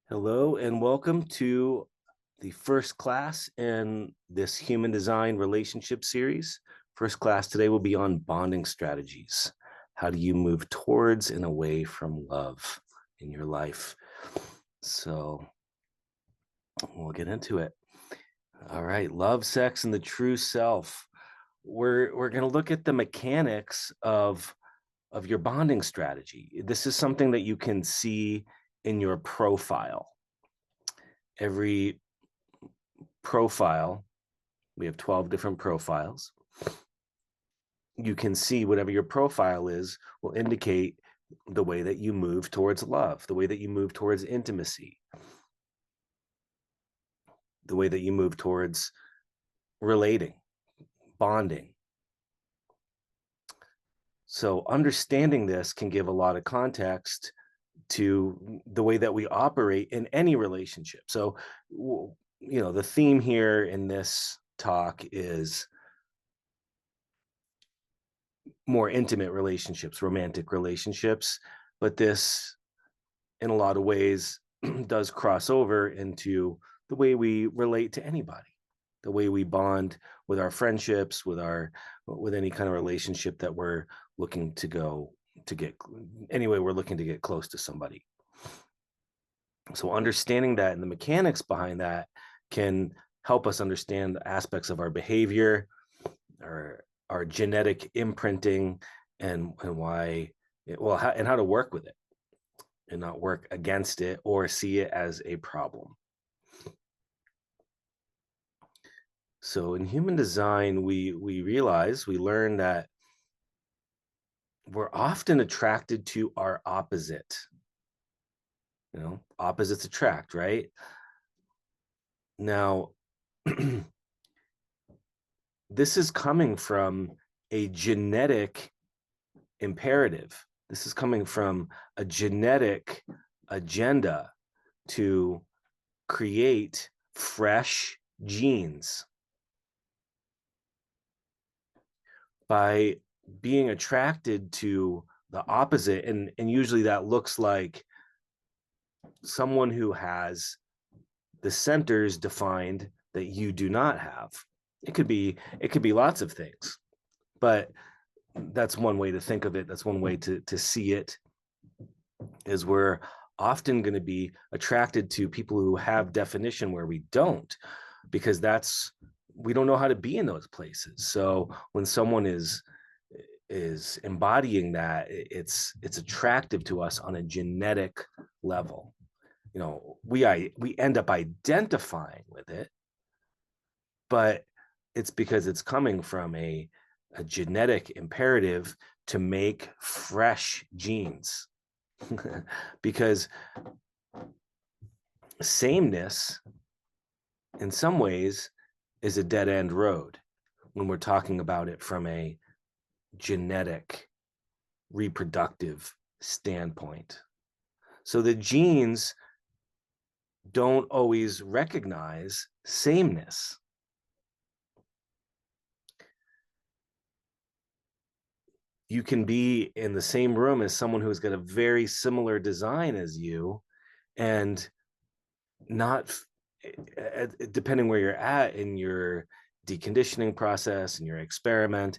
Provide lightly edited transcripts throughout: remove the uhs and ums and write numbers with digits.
Hello and welcome to the first class in this human design relationship series. First class today will be on bonding strategies. How do you move towards and away from love in your life? So we'll get into it. All right, love, sex, and the true self. We're going to look at the mechanics of your bonding strategy. This is something that you can see in your profile. Every profile, we have 12 different profiles. You can see whatever your profile is will indicate the way that you move towards love, the way that you move towards intimacy, the way that you move towards relating, bonding. So understanding this can give a lot of context to the way that we operate in any relationship. So, the theme here in this talk is more intimate relationships, romantic relationships, but this in a lot of ways does cross over into the way we relate to anybody, the way we bond with our friendships, with any kind of relationship that we're looking to go to get anyway, we're looking to get close to somebody. So understanding that and the mechanics behind that can help us understand aspects of our behavior, our genetic imprinting, and why and how to work with it and not work against it or see it as a problem. So in human design, we learn that we're often attracted to our opposite. Opposites attract, right? Now, this is coming from a genetic imperative. This is coming from a genetic agenda to create fresh genes. By being attracted to the opposite, and usually that looks like someone who has the centers defined that you do not have. It could be lots of things, but that's one way to think of it. That's one way to see it, is we're often going to be attracted to people who have definition where we don't, because we don't know how to be in those places. So when someone is embodying that, it's attractive to us on a genetic level. We end up identifying with it, but it's because it's coming from a genetic imperative to make fresh genes. Because sameness in some ways is a dead end road when we're talking about it from a genetic reproductive standpoint. So the genes don't always recognize sameness. You can be in the same room as someone who's got a very similar design as you, and not, depending where you're at in your deconditioning process and your experiment,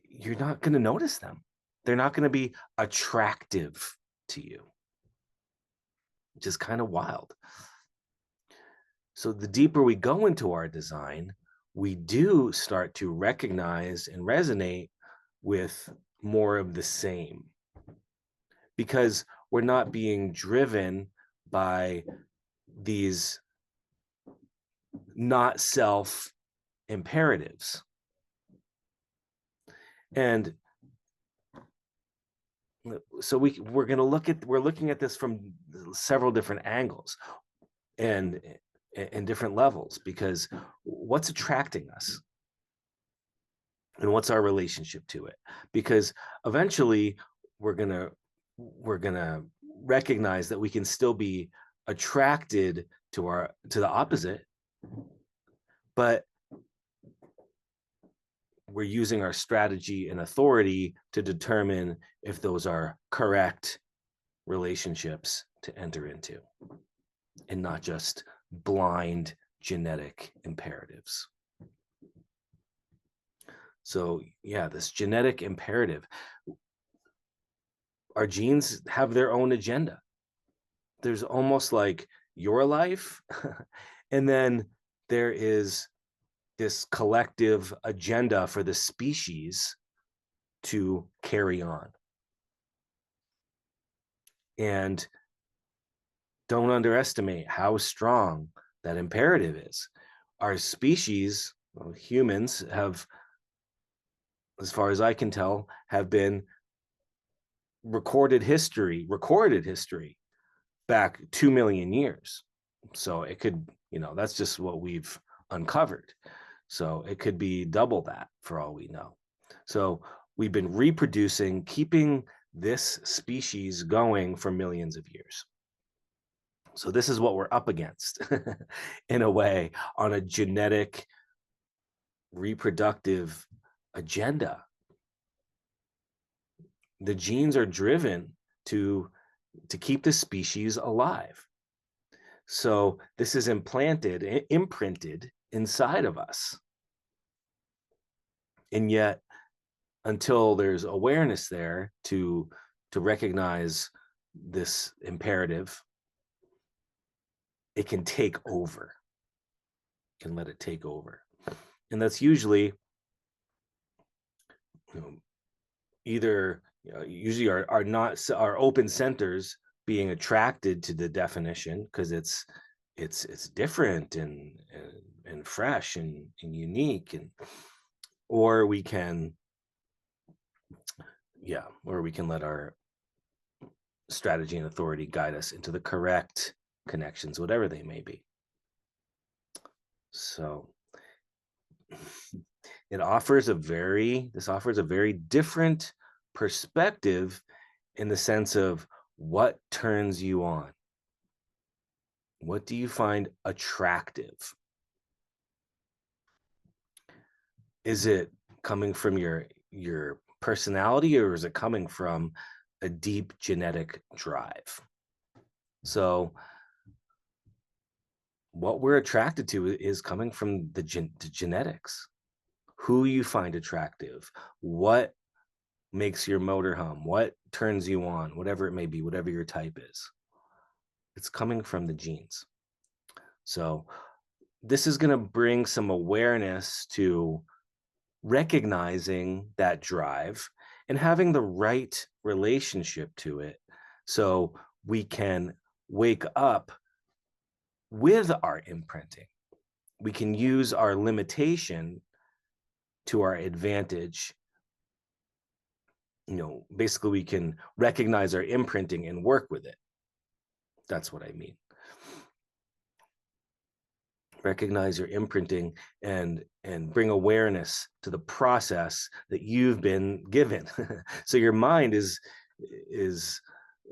you're not going to notice them. They're not going to be attractive to you, which is kind of wild. So the deeper we go into our design, we do start to recognize and resonate with more of the same, because we're not being driven by these not self imperatives. And so we're looking at this from several different angles and different levels, because what's attracting us and what's our relationship to it? Because eventually we're gonna recognize that we can still be attracted to the opposite, but we're using our strategy and authority to determine if those are correct relationships to enter into, and not just blind genetic imperatives. So yeah, this genetic imperative, our genes have their own agenda. There's almost like your life, and then there is this collective agenda for the species to carry on. And don't underestimate how strong that imperative is. Our species, well, humans, have, as far as I can tell, have been recorded history back 2 million years. So it could, that's just what we've uncovered. So it could be double that for all we know. So we've been reproducing, keeping this species going for millions of years. So this is what we're up against in a way, on a genetic reproductive agenda. The genes are driven to keep the species alive. So this is imprinted inside of us. And yet, until there's awareness there to recognize this imperative, it can take over. Can let it take over. And that's usually either usually our open centers being attracted to the definition because it's different and fresh and unique, and or we can let our strategy and authority guide us into the correct connections, whatever they may be. So this offers a very different perspective in the sense of what turns you on. What do you find attractive? Is it coming from your personality, or is it coming from a deep genetic drive? So what we're attracted to is coming from the genetics. Who you find attractive, what makes your motor hum, what turns you on, whatever it may be, whatever your type is. It's coming from the genes. So this is going to bring some awareness to recognizing that drive and having the right relationship to it, so we can wake up with our imprinting. We can use our limitation to our advantage. Basically we can recognize our imprinting and work with it. That's what I mean. Recognize your imprinting and bring awareness to the process that you've been given. So your mind is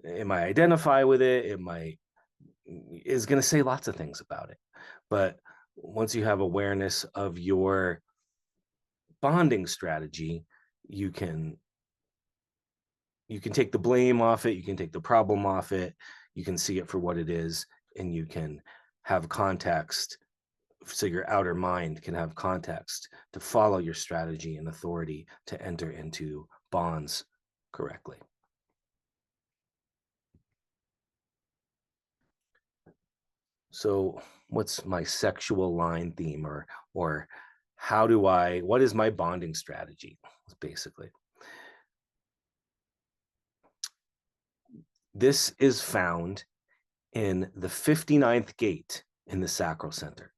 it might identify with it, is going to say lots of things about it. But once you have awareness of your bonding strategy, you can take the blame off it, you can take the problem off it, you can see it for what it is, and you can have context. So your outer mind can have context to follow your strategy and authority to enter into bonds correctly. So what's my sexual line theme, or what is my bonding strategy, basically? This is found in the 59th gate in the sacral center.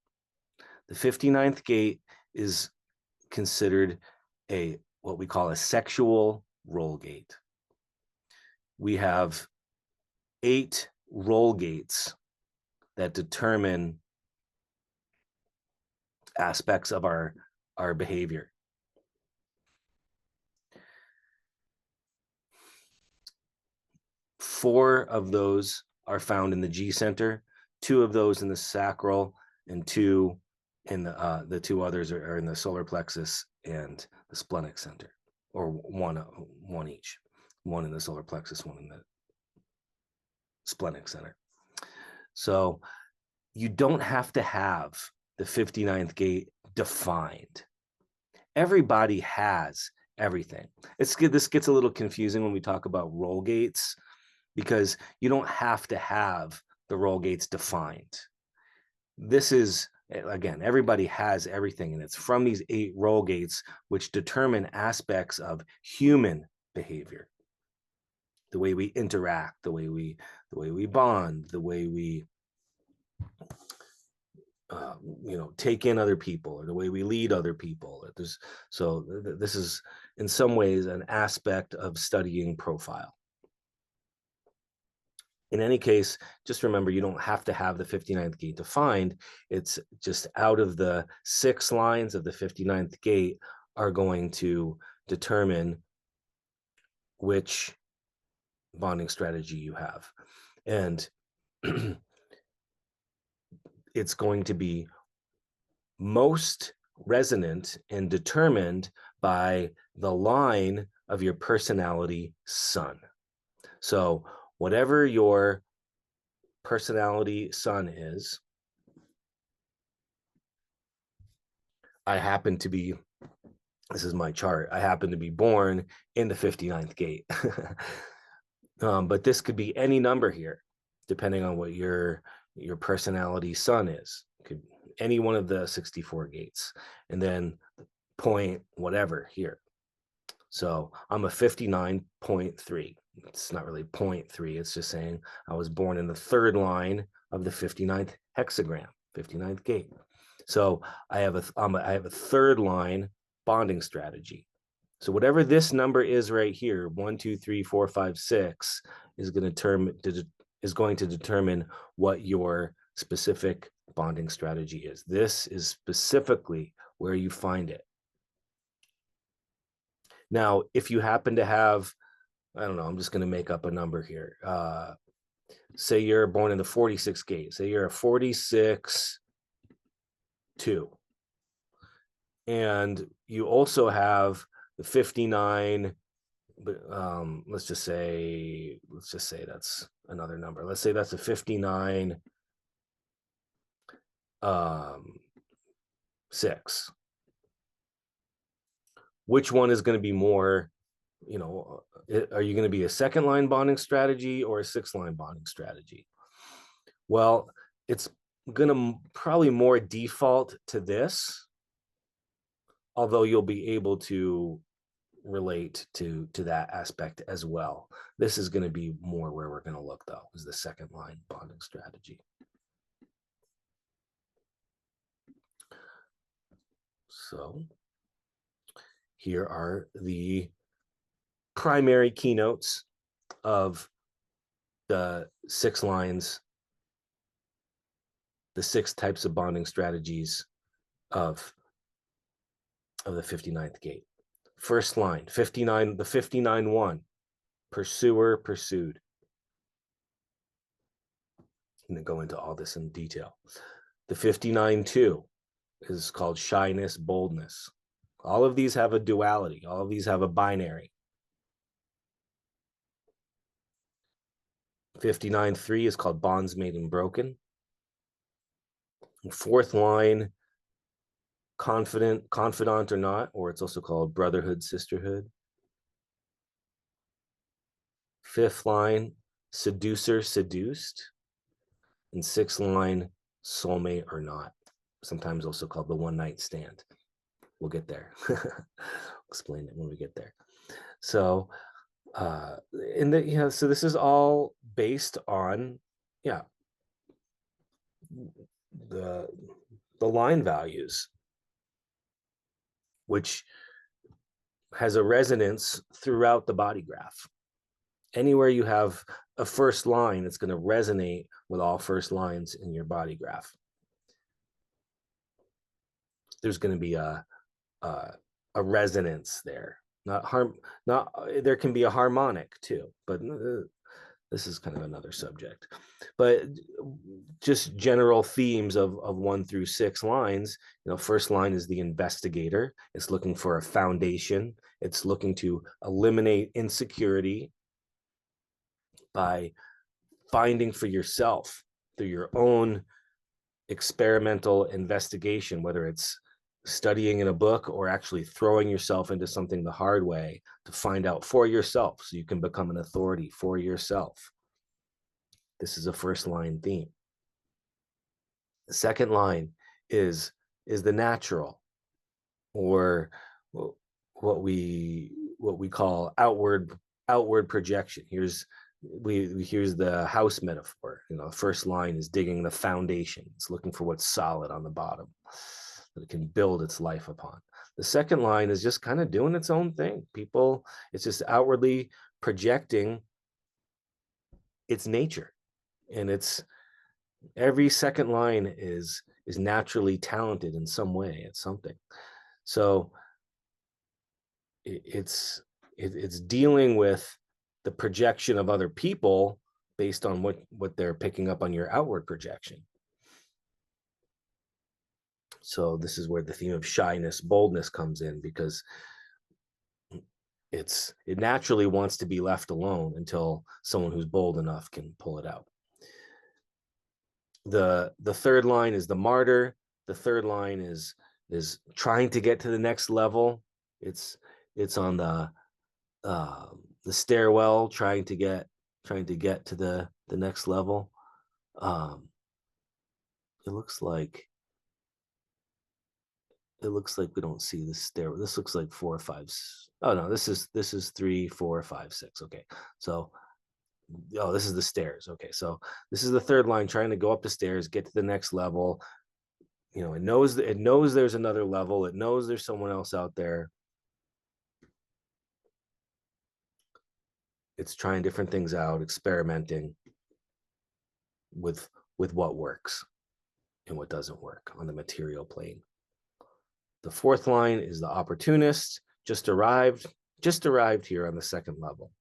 The 59th gate is considered what we call a sexual roll gate. We have 8 roll gates that determine aspects of our behavior. 4 of those are found in the G center, 2 of those in the sacral, and 2 in the 2 others are in the solar plexus and the splenic center, or one each. 1 in the solar plexus, 1 in the splenic center. So you don't have to have the 59th gate defined. Everybody has everything. This gets a little confusing when we talk about roll gates, because you don't have to have the roll gates defined. This is, again, everybody has everything, and it's from these 8 roll gates which determine aspects of human behavior, the way we interact, the way we bond, the way we take in other people, or the way we lead other people. This is in some ways an aspect of studying profile. In any case, just remember, you don't have to have the 59th gate defined. It's just out of the 6 lines of the 59th gate are going to determine which bonding strategy you have. And it's going to be most resonant and determined by the line of your personality sun. So whatever your personality sun is, this is my chart, I happen to be born in the 59th gate. But this could be any number here, depending on what your personality sun is. It could any one of the 64 gates, and then point whatever here. So I'm a 59.3. It's not really 0.3. It's just saying I was born in the 3rd line of the 59th hexagram, 59th gate. So I have a 3rd line bonding strategy. So whatever this number is right here, 1, 2, 3, 4, 5, 6, is going to determine what your specific bonding strategy is. This is specifically where you find it. Now, if you happen to have, I don't know, I'm just going to make up a number here. Say you're born in the 46 gate. Say you're a 46 2. And you also have the 59, but let's just say that's another number. Let's say that's a 59 6. Which one is going to be more, are you going to be a 2nd line bonding strategy or a 6th line bonding strategy? Well, it's going to probably more default to this, although you'll be able to relate to that aspect as well. This is going to be more where we're going to look, though, is the 2nd line bonding strategy. So here are the primary keynotes of the 6 lines, the 6 types of bonding strategies of the 59th gate. First line, 59, the 59-1, pursuer, pursued. I'm going to go into all this in detail. The 59-2 is called shyness, boldness. All of these have a duality. All of these have a binary. 59-3 is called bonds made and broken. 4th line, confidant or not, or it's also called brotherhood, sisterhood. 5th line, seducer, seduced. And 6th line, soulmate or not, sometimes also called the one night stand. We'll get there. Explain it when we get there. So so this is all based on the line values, which has a resonance throughout the body graph. Anywhere you have a first line, it's going to resonate with all first lines in your body graph. There's going to be a resonance there. There can be a harmonic too, but this is kind of another subject. But just general themes of 1 through 6 lines. First line is the investigator. It's looking for a foundation. It's looking to eliminate insecurity by finding for yourself through your own experimental investigation, whether it's studying in a book or actually throwing yourself into something the hard way to find out for yourself so you can become an authority for yourself. This is a first line theme. The second line is the natural, or what we call outward projection. Here's the house metaphor. You know, the first line is digging the foundation. It's looking for what's solid on the bottom that it can build its life upon. The second line is just kind of doing its own thing. It's just outwardly projecting its nature, and it's every second line is naturally talented in some way at something. So it's dealing with the projection of other people based on what they're picking up on your outward projection. So this is where the theme of shyness, boldness comes in, because it naturally wants to be left alone until someone who's bold enough can pull it out. The third line is the martyr. The third line is trying to get to the next level. It's on the stairwell, trying to get to the next level. It looks like we don't see the stairwell. This looks like 4 or 5. Oh no, this is 3, 4, 5, 6. Okay, so this is the stairs. Okay, so this is the third line, trying to go up the stairs, get to the next level. You know, it knows there's another level. It knows there's someone else out there. It's trying different things out, experimenting with what works and what doesn't work on the material plane. The fourth line is the opportunist, just arrived here on the second level,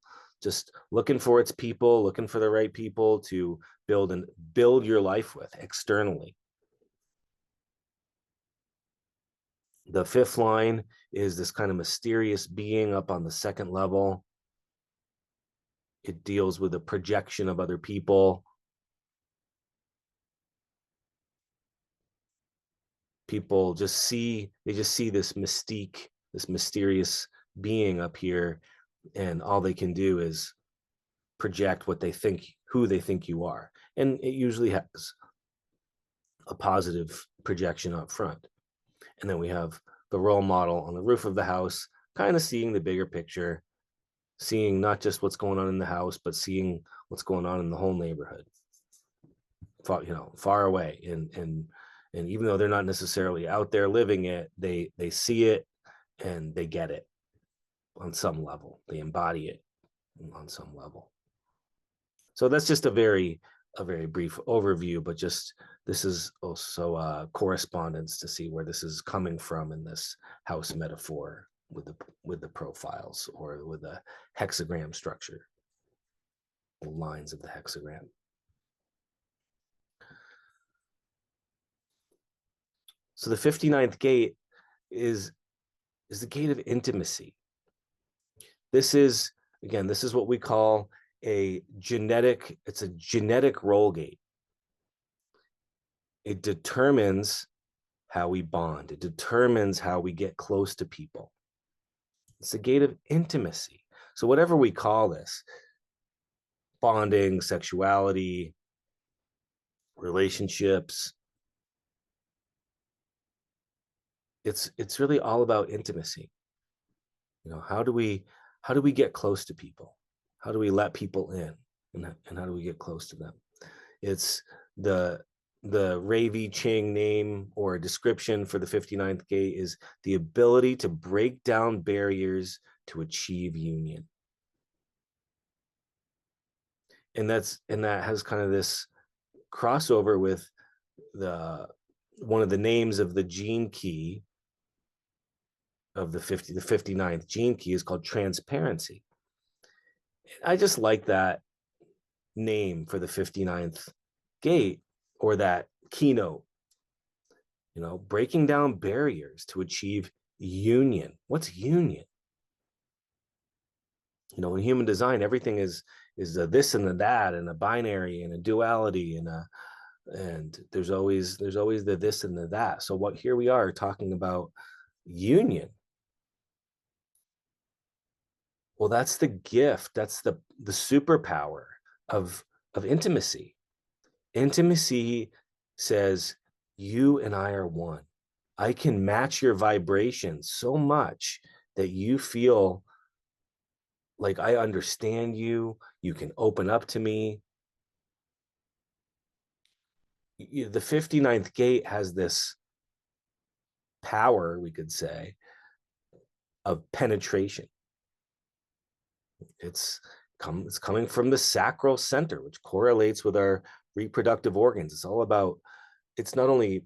just looking for its people, looking for the right people to build your life with externally. The fifth line is this kind of mysterious being up on the second level. It deals with the projection of other people. People just see this mystique, this mysterious being up here, and all they can do is project who they think you are. And it usually has a positive projection up front. And then we have the role model on the roof of the house, kind of seeing the bigger picture, seeing not just what's going on in the house, but seeing what's going on in the whole neighborhood, far away. And even though they're not necessarily out there living it, they see it and they get it on some level. They embody it on some level. So that's just a very brief overview, but just this is also correspondence to see where this is coming from in this house metaphor with the profiles, or with the hexagram structure, the lines of the hexagram. So the 59th gate is the gate of intimacy. This is what we call it's a genetic role gate. It determines how we bond. It determines how we get close to people. It's a gate of intimacy. So whatever we call this, bonding, sexuality, relationships, it's really all about intimacy. You know, how do we get close to people? How do we let people in? And how do we get close to them? It's the Ravi Ching name or description for the 59th gate is the ability to break down barriers to achieve union. And that has kind of this crossover with one of the names of the gene key of the 59th gene key is called transparency. I just like that name for the 59th gate, or that keynote. You know, breaking down barriers to achieve union. What's union? You know, in human design, everything is is a this and a that and a binary and a duality and there's always the this and the that. So what here we are talking about union. Well, that's the gift. That's the superpower of of intimacy. Intimacy says you and I are one. I can match your vibration so much that you feel like I understand you. You can open up to me. The 59th gate has this power, we could say, of penetration. It's it's coming from the sacral center, which correlates with our reproductive organs. It's all about, it's not only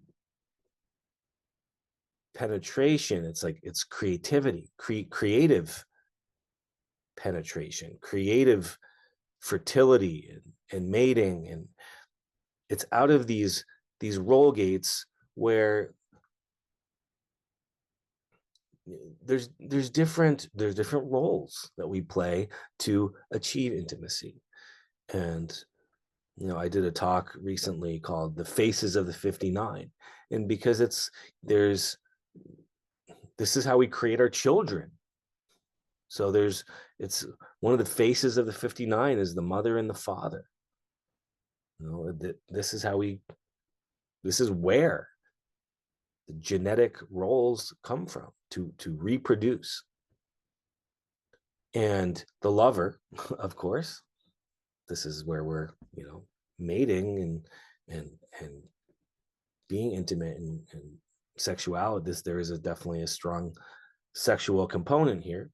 penetration, it's like it's creativity, creative penetration, creative fertility and mating. And it's out of these role gates where there's different roles that we play to achieve intimacy. And I did a talk recently called The Faces of the 59. And because there's this is how we create our children. So it's one of the faces of the 59 is the mother and the father. This is this is where the genetic roles come from to reproduce. And the lover, of course, this is where we're, mating and being intimate and sexuality. There is definitely a strong sexual component here.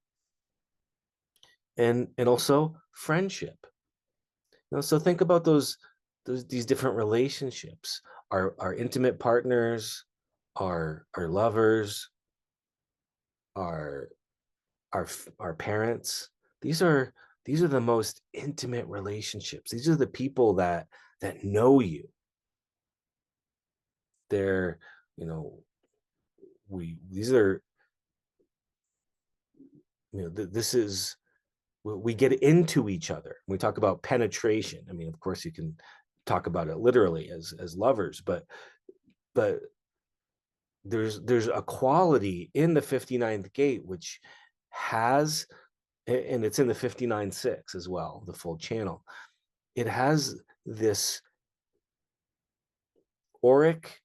And also friendship. So think about these different relationships. Our intimate partners, our lovers, our our parents. These are these are the most intimate relationships. These are the people that know you. They're, you know, we these are, this is, we get into each other. We talk about penetration. I mean, of course, you can talk about it literally as lovers, but there's a quality in the 59th gate which has, and it's in the 59-6 as well, the full channel. It has this auric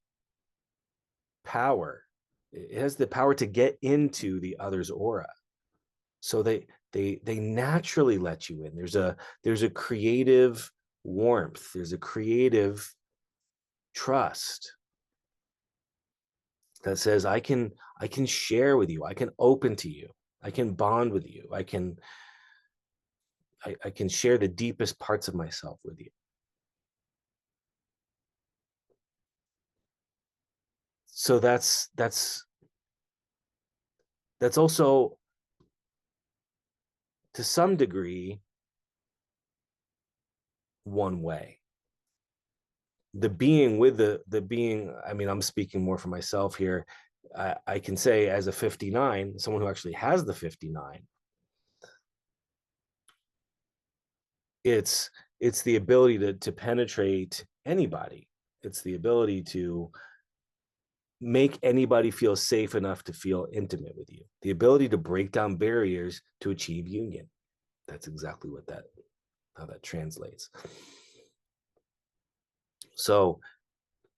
power. It has the power to get into the other's aura. So they naturally let you in. There's a creative warmth. There's a creative trust that says I can share with you. I can open to you. I can bond with you. I can share the deepest parts of myself with you. So that's also, to some degree, one way. The being with the being, I mean, I'm speaking more for myself here. I can say, as a 59, someone who actually has the 59, it's it's the ability to penetrate anybody. It's the ability to make anybody feel safe enough to feel intimate with you. The ability to break down barriers to achieve union. That's exactly how that translates. So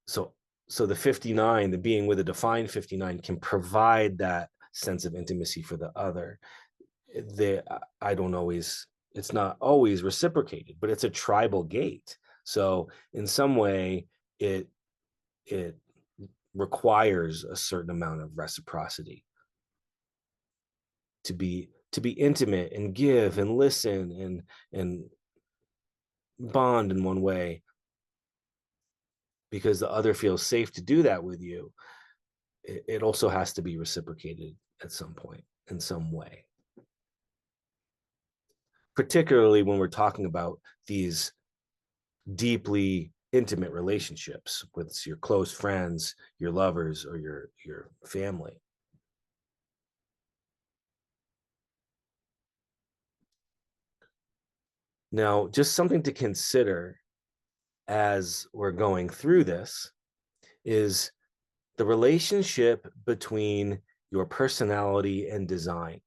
so so the 59, the being with a defined 59, can provide that sense of intimacy for the other. They I don't always It's not always reciprocated, but it's a tribal gate. So in some way, it requires a certain amount of reciprocity to be intimate and give and listen and bond in one way, because the other feels safe to do that with you. It also has to be reciprocated at some point in some way, particularly when we're talking about these deeply intimate relationships with your close friends, your lovers, or your family. Now, just something to consider as we're going through this is the relationship between your personality and design.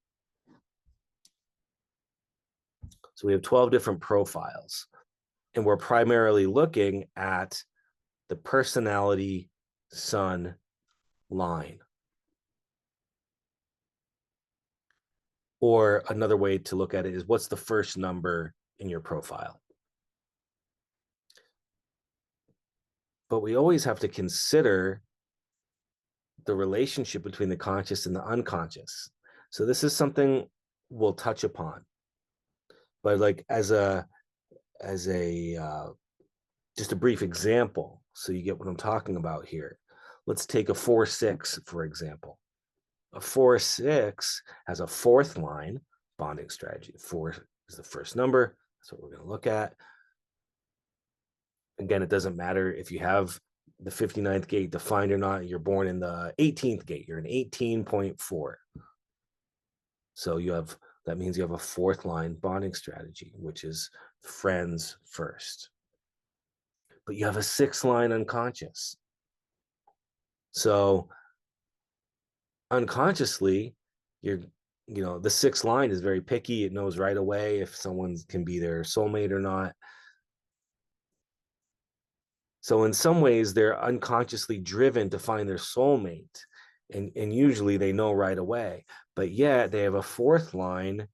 So we have 12 different profiles, and we're primarily looking at the personality sun line. Or another way to look at it is, what's the first number in your profile? But we always have to consider the relationship between the conscious and the unconscious. So this is something we'll touch upon. But like as a just a brief example, so you get what I'm talking about here. Let's take a 4-6, for example. A 4-6 has a fourth line bonding strategy. 4 is the first number. That's what we're going to look at. Again, it doesn't matter if you have the 59th gate defined or not. You're born in the 18th gate. You're an 18.4. So that means you have a fourth line bonding strategy, which is friends first. But you have a 6th line unconscious. So unconsciously, the 6th line is very picky. It knows right away if someone can be their soulmate or not. So in some ways, they're unconsciously driven to find their soulmate. And usually they know right away. But yet they have a fourth line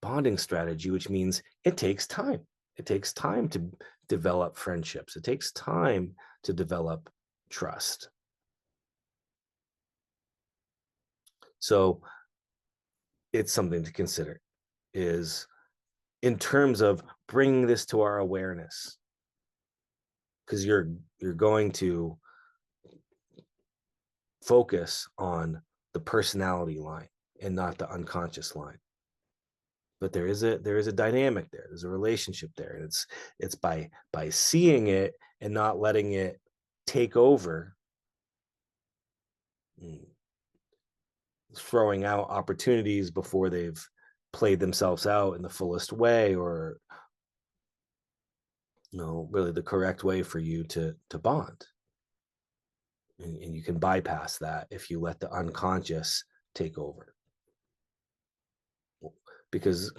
bonding strategy, which means it takes time. It takes time to develop friendships. It takes time to develop trust. So it's something to consider, is in terms of bringing this to our awareness, because you're going to focus on the personality line and not the unconscious line. But there is a dynamic there. There's a relationship there, and it's by seeing it and not letting it take over, throwing out opportunities before they've played themselves out in the fullest way, or really the correct way for you to bond. And you can bypass that if you let the unconscious take over, because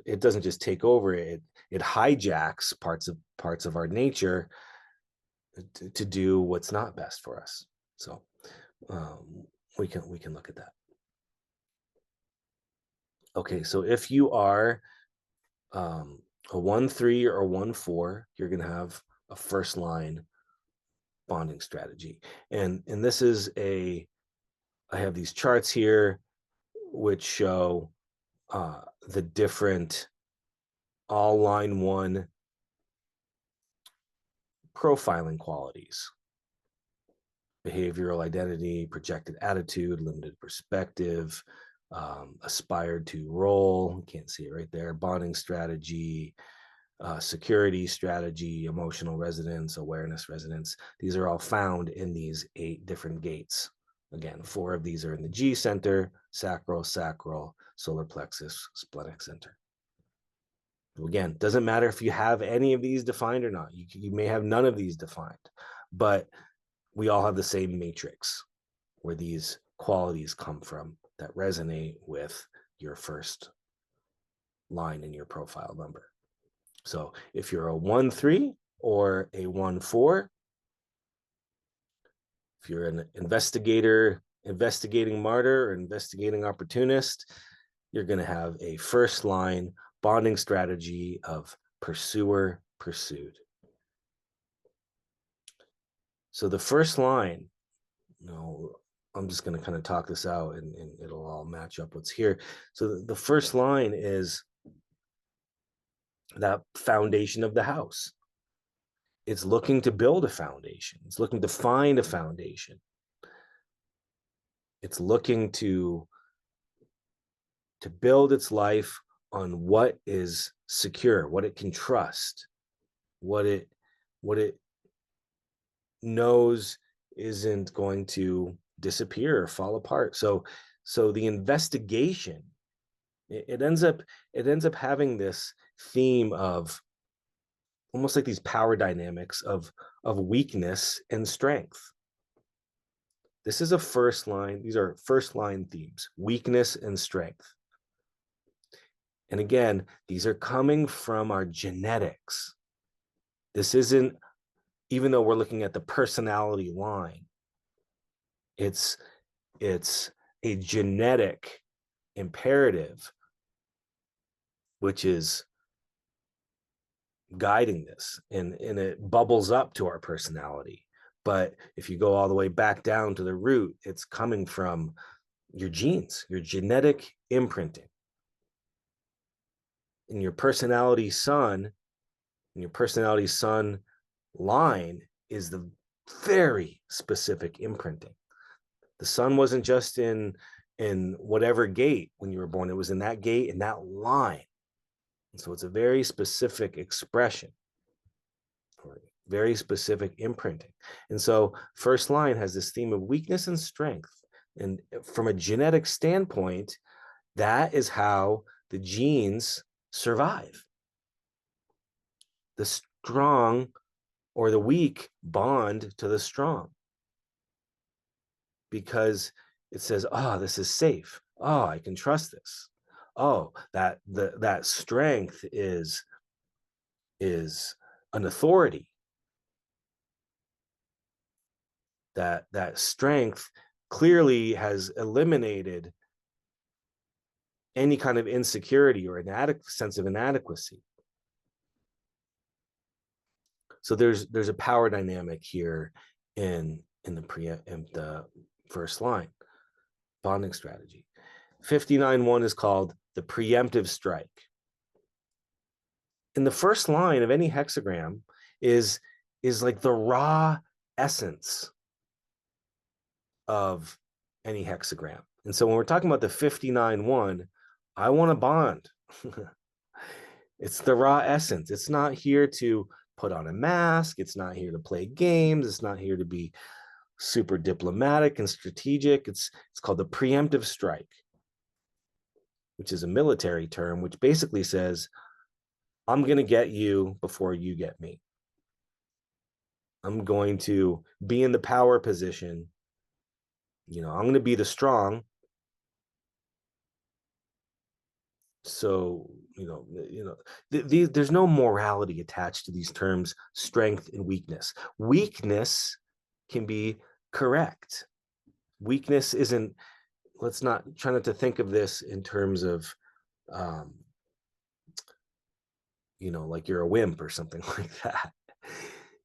it doesn't just take over, it hijacks parts of our nature to do what's not best for us. So we can look at that. Okay, so if you are a 1-3 or 1-4, you're going to have a first line bonding strategy. And this is I have these charts here which show the different all line one profiling qualities: behavioral identity, projected attitude, limited perspective, aspired to role, you can't see it right there, bonding strategy, security strategy, emotional resonance, awareness resonance. These are all found in these 8 different gates. Again, 4 of these are in the G center: sacral, solar plexus, splenic center. Again, doesn't matter if you have any of these defined or not. You may have none of these defined, but we all have the same matrix where these qualities come from that resonate with your first line in your profile number. So if you're a 1-3 or a 1-4, if you're an investigator, investigating martyr, or investigating opportunist, you're going to have a first line bonding strategy of pursuer pursued. So the first line, I'm just going to kind of talk this out, and it'll all match up what's here. So the first line is that foundation of the house. It's looking to build a foundation. It's looking to find a foundation. It's looking to build its life on what is secure, what it can trust, what it knows isn't going to disappear or fall apart. So the investigation, it ends up having this theme of almost like these power dynamics of weakness and strength. This is a first line. These are first line themes, weakness and strength. And again, these are coming from our genetics. This isn't, even though we're looking at the personality line, it's a genetic imperative, which is guiding this, and it bubbles up to our personality. But if you go all the way back down to the root, it's coming from your genes, your genetic imprinting. And your personality sun, and your personality sun line is the very specific imprinting. The sun wasn't just in whatever gate when you were born, it was in that gate, in that line. And so it's a very specific expression, very specific imprinting. And so first line has this theme of weakness and strength. And from a genetic standpoint, that is how the genes survive. The strong or the weak bond to the strong, because it says, oh, this is safe. Oh, I can trust this. Oh, that strength is an authority. That strength clearly has eliminated any kind of insecurity or sense of inadequacy. So there's a power dynamic here in the first line bonding strategy. 59.1 is called the preemptive strike. In the first line of any hexagram is like the raw essence of any hexagram. And so when we're talking about the 59.1, I want to bond. It's the raw essence. It's not here to put on a mask. It's not here to play games. It's not here to be super diplomatic and strategic. It's called the preemptive strike, which is a military term, which basically says, I'm going to get you before you get me. I'm going to be in the power position. I'm going to be the strong. So, there's no morality attached to these terms, strength and weakness. Weakness can be correct. Weakness isn't, let's not try not to think of this in terms of, like you're a wimp or something like that.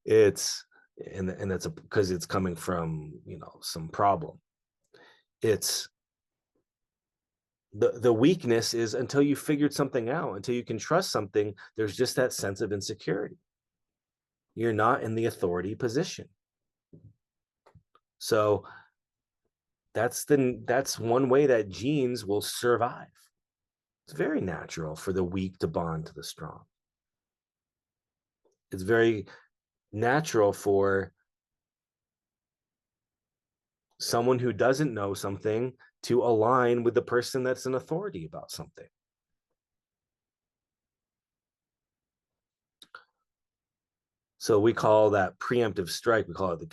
It's, and that's because it's coming from, some problem. It's, the weakness is until you figured something out, until you can trust something, there's just that sense of insecurity. You're not in the authority position. So that's one way that genes will survive. It's very natural for the weak to bond to the strong. It's very natural for someone who doesn't know something to align with the person that's an authority about something. So we call that preemptive strike. We call it the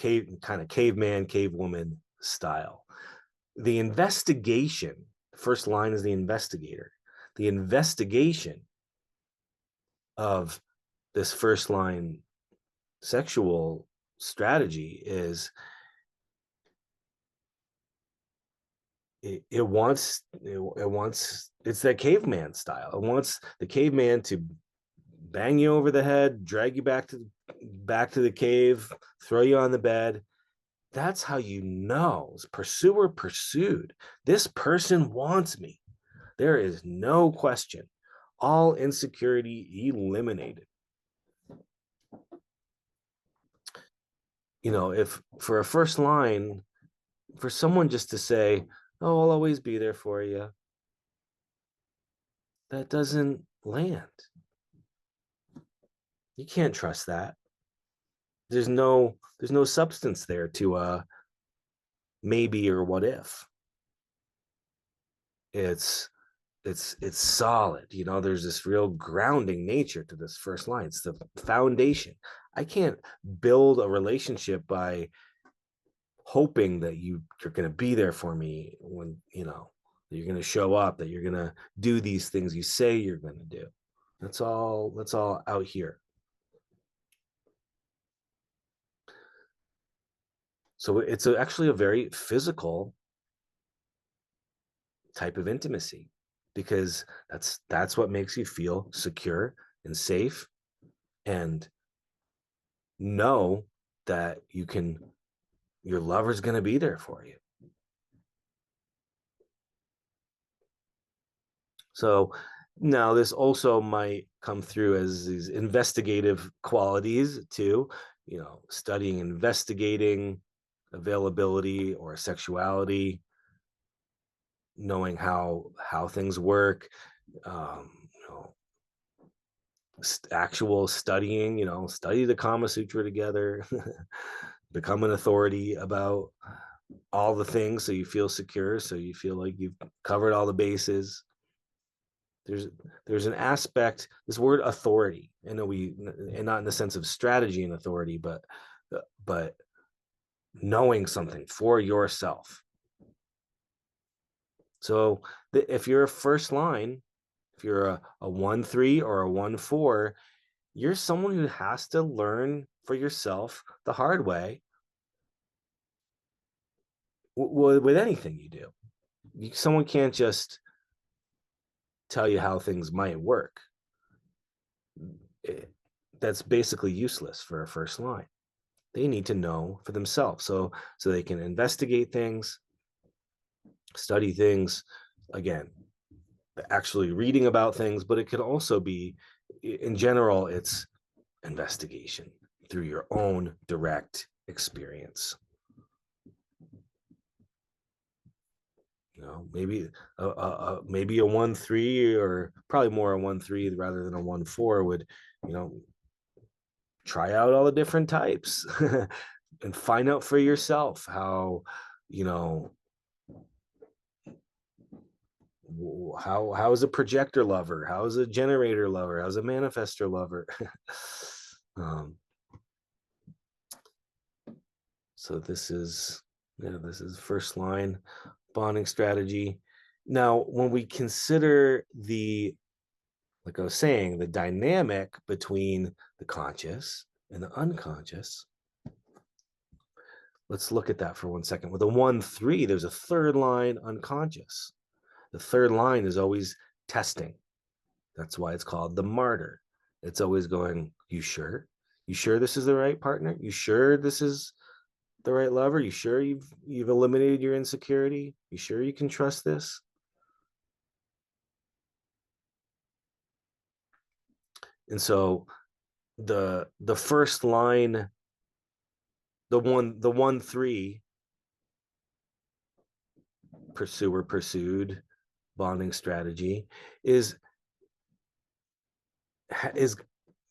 caveman, cavewoman style. The investigation, the first line is the investigator. The investigation of this first line sexual strategy is it wants it's that caveman style. It wants the caveman to bang you over the head, drag you back to the cave, throw you on the bed. That's how you know, pursuer pursued. This person wants me. There is no question. All insecurity eliminated. If for a first line, for someone just to say, oh, I'll always be there for you, that doesn't land. You can't trust that. There's no substance there to maybe or what if. It's it's solid. There's this real grounding nature to this first line. It's the foundation. I can't build a relationship by hoping that you're going to be there for me when you're going to show up, that you're going to do these things you say you're going to do. That's all out here. So it's actually a very physical type of intimacy, because that's what makes you feel secure and safe, and know that your lover's going to be there for you. So now this also might come through as these investigative qualities too, studying, investigating availability or sexuality, knowing how things work, actual studying, study the Kama Sutra together, become an authority about all the things, so you feel secure, so you feel like you've covered all the bases. there's there's an aspect, this word authority, I know, and not in the sense of strategy and authority, but knowing something for yourself. So if you're a first line, if you're a 1-3 or a 1-4, you're someone who has to learn for yourself the hard way with anything you do. Someone can't just tell you how things might work. That's basically useless for a first line. They need to know for themselves, so they can investigate things, study things. Again, actually reading about things, but it could also be, in general, it's investigation through your own direct experience. Maybe a 1-3, or probably more a 1-3 rather than a 1-4, would try out all the different types and find out for yourself how you know how is a projector lover, how is a generator lover, how's a manifester lover. um, so this is first line bonding strategy. Now, when we consider like I was saying, the dynamic between the conscious and the unconscious, let's look at that for 1 second. With a 1-3, there's a third line unconscious. The third line is always testing. That's why it's called the martyr. It's always going, you sure? You sure this is the right partner? You sure this is the right lover? You sure you've eliminated your insecurity? You sure you can trust this? And so the first line, the 1-3, pursuer pursued bonding strategy, is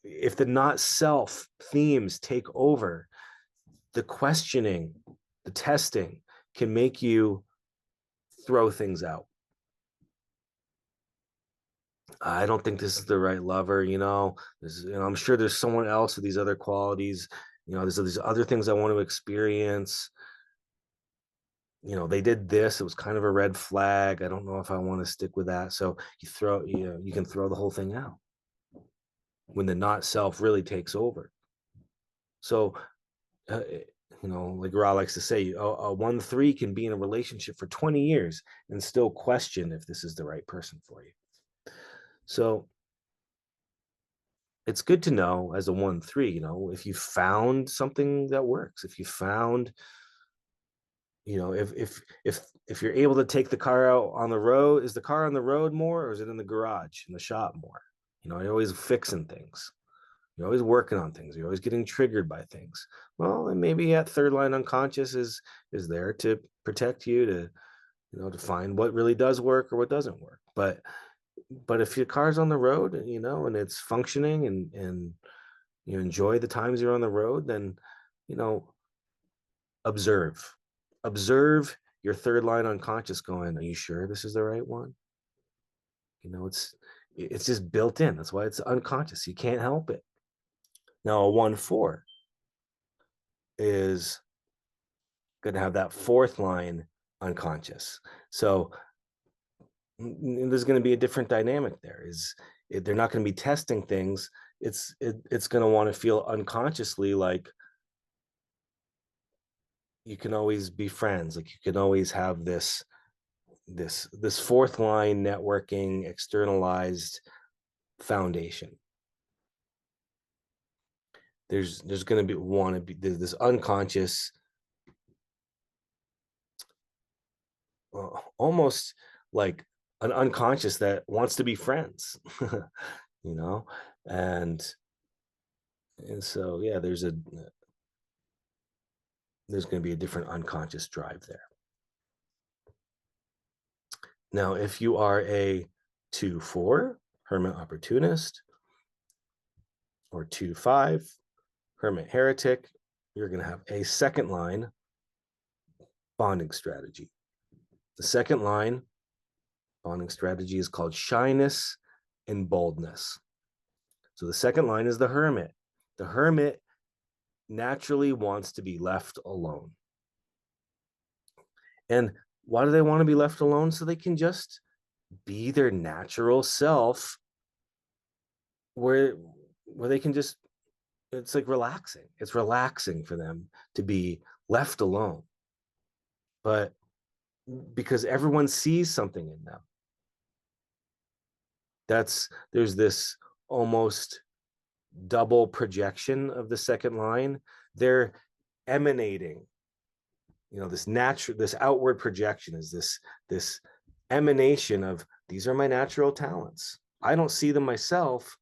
if the not self themes take over, the questioning, the testing can make you throw things out. I don't think this is the right lover. I'm sure there's someone else with these other qualities. There's these other things I want to experience. They did this. It was kind of a red flag. I don't know if I want to stick with that. So you can throw the whole thing out when the not self really takes over. So, like Ra likes to say, a 1-3 can be in a relationship for 20 years and still question if this is the right person for you. So it's good to know as a 1-3, if you found something that works, if you found, if you're able to take the car out on the road, is the car on the road more, or is it in the garage, in the shop more? You're always fixing things. You're always working on things. You're always getting triggered by things. Well, and maybe that third line unconscious is there to protect you, to find what really does work or what doesn't work. But if your car's on the road, and it's functioning, and you enjoy the times you're on the road, then you know observe observe your third line unconscious going, are you sure this is the right one? It's just built in. That's why it's unconscious. You can't help it. Now a 1-4 is going to have that fourth line unconscious. So there's going to be a different dynamic there. They're not going to be testing things. It's going to want to feel unconsciously like you can always be friends. Like you can always have this fourth line networking externalized foundation. There's going to be want to be this unconscious, almost like an unconscious that wants to be friends, you know, and so yeah, there's going to be a different unconscious drive there. Now, if you are a 2-4 hermit opportunist or 2-5 hermit heretic, you're going to have a second line bonding strategy. The second line bonding strategy is called shyness and boldness. So the second line is the hermit. The hermit naturally wants to be left alone. And why do they want to be left alone? So they can just be their natural self, where they can just, it's like relaxing. It's relaxing for them to be left alone. But because everyone sees something in them, there's this almost double projection of the second line. They're emanating, this outward projection is this emanation of, these are my natural talents. I don't see them myself,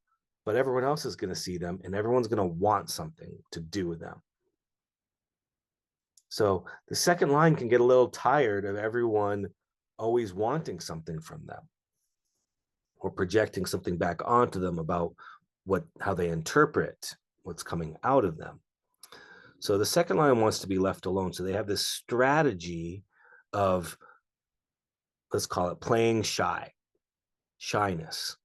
but everyone else is going to see them, and everyone's going to want something to do with them. So the second line can get a little tired of everyone always wanting something from them or projecting something back onto them about how they interpret what's coming out of them. So the second line wants to be left alone. So they have this strategy of, let's call it playing shyness.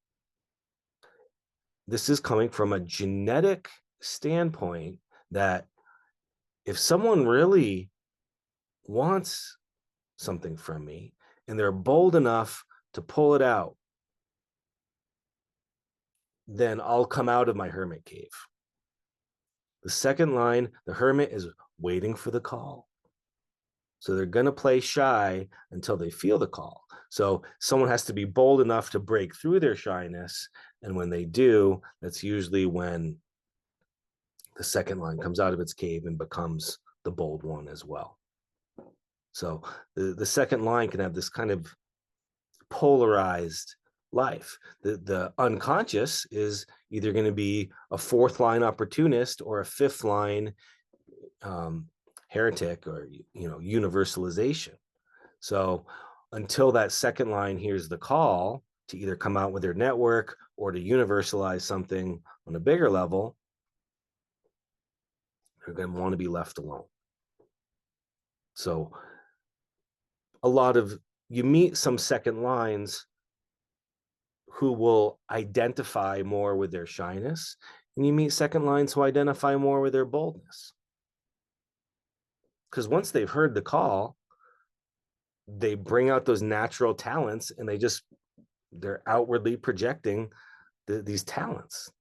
This is coming from a genetic standpoint that if someone really wants something from me and they're bold enough to pull it out, then I'll come out of my hermit cave. The second line, the hermit is waiting for the call. So they're going to play shy until they feel the call. So someone has to be bold enough to break through their shyness. And when they do, that's usually when the second line comes out of its cave and becomes the bold one as well. So the second line can have this kind of polarized life. The unconscious is either going to be a fourth line opportunist or a fifth line heretic, or universalization. So until that second line hears the call to either come out with their network or to universalize something on a bigger level, they're going to want to be left alone. So you meet some second lines who will identify more with their shyness, and you meet second lines who identify more with their boldness. Because once they've heard the call, they bring out those natural talents, and they're outwardly projecting these talents.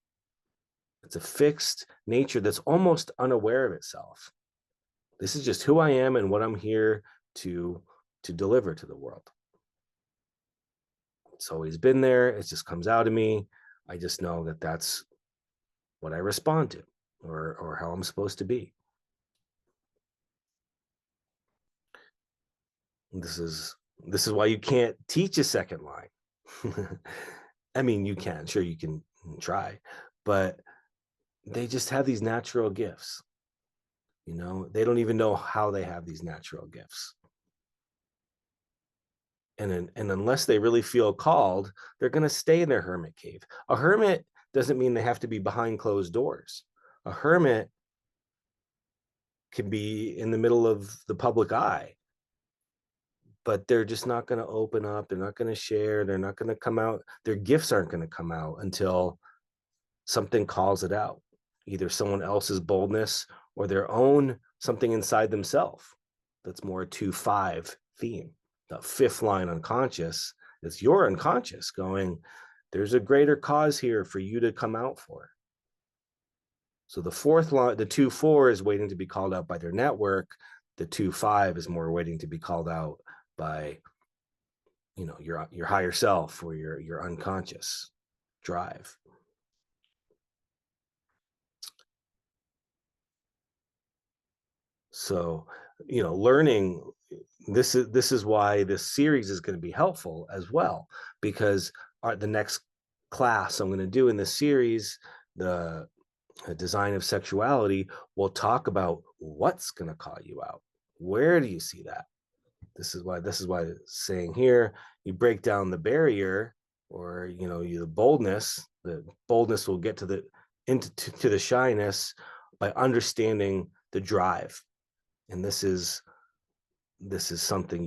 It's a fixed nature that's almost unaware of itself. This is just who I am and what I'm here to deliver to the world. It's always been there. It just comes out of me. I just know that that's what I respond to, or how I'm supposed to be. This is why you can't teach a second line. I mean, you can, sure, you can try, but they just have these natural gifts. They don't even know how they have these natural gifts. And unless they really feel called, they're going to stay in their hermit cave. A hermit doesn't mean they have to be behind closed doors. A hermit can be in the middle of the public eye, but they're just not going to open up. They're not going to share. They're not going to come out. Their gifts aren't going to come out until something calls it out, either someone else's boldness or their own something inside themselves. That's more a 2-5 theme. The fifth line, unconscious, is your unconscious going, there's a greater cause here for you to come out for. So the fourth line, the 2-4 is waiting to be called out by their network. The 2-5 is more waiting to be called out by, your higher self or your unconscious drive. So, learning this is why this series is going to be helpful as well, because the next class I'm going to do in this series, the design of sexuality, will talk about what's going to call you out. Where do you see that? This is why saying here, you break down the barrier, or the boldness will get to the shyness by understanding the drive. And this is something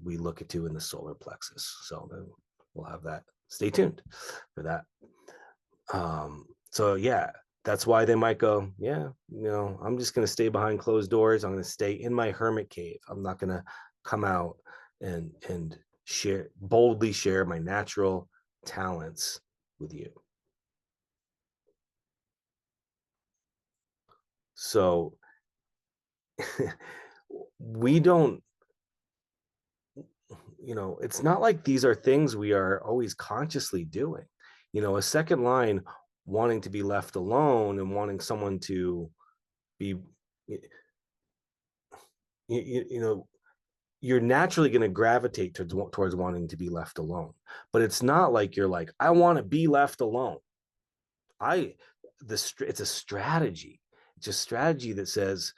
we look into in the solar plexus. So we'll have that. Stay tuned for that. So yeah, that's why they might go, yeah, I'm just going to stay behind closed doors. I'm going to stay in my hermit cave. I'm not going to come out and boldly share my natural talents with you. So we don't, it's not like these are things we are always consciously doing. A second line, wanting to be left alone and wanting someone to be, you're naturally going to gravitate towards wanting to be left alone. But it's not like you're like, I want to be left alone. It's a strategy. It's a strategy that says,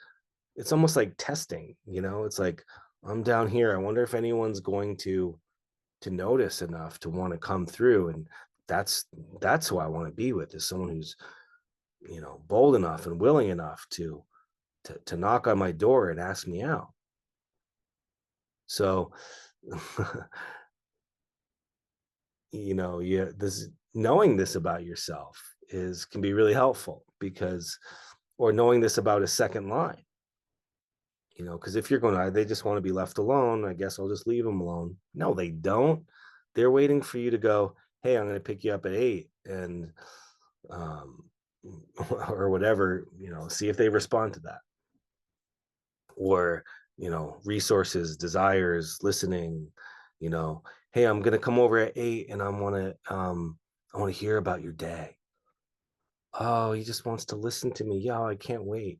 it's almost like testing. It's like, I'm down here. I wonder if anyone's going to notice enough to want to come through. And that's who I want to be with, is someone who's, bold enough and willing enough to knock on my door and ask me out. So, this, knowing this about yourself can be really helpful, or knowing this about a second line, because if you're going, they just want to be left alone, I guess I'll just leave them alone. No, they don't. They're waiting for you to go, hey, I'm going to pick you up at 8, and or whatever, see if they respond to that. Or, resources, desires, listening, hey, I'm going to come over at 8 and I want to hear about your day. Oh, he just wants to listen to me. Yeah, I can't wait,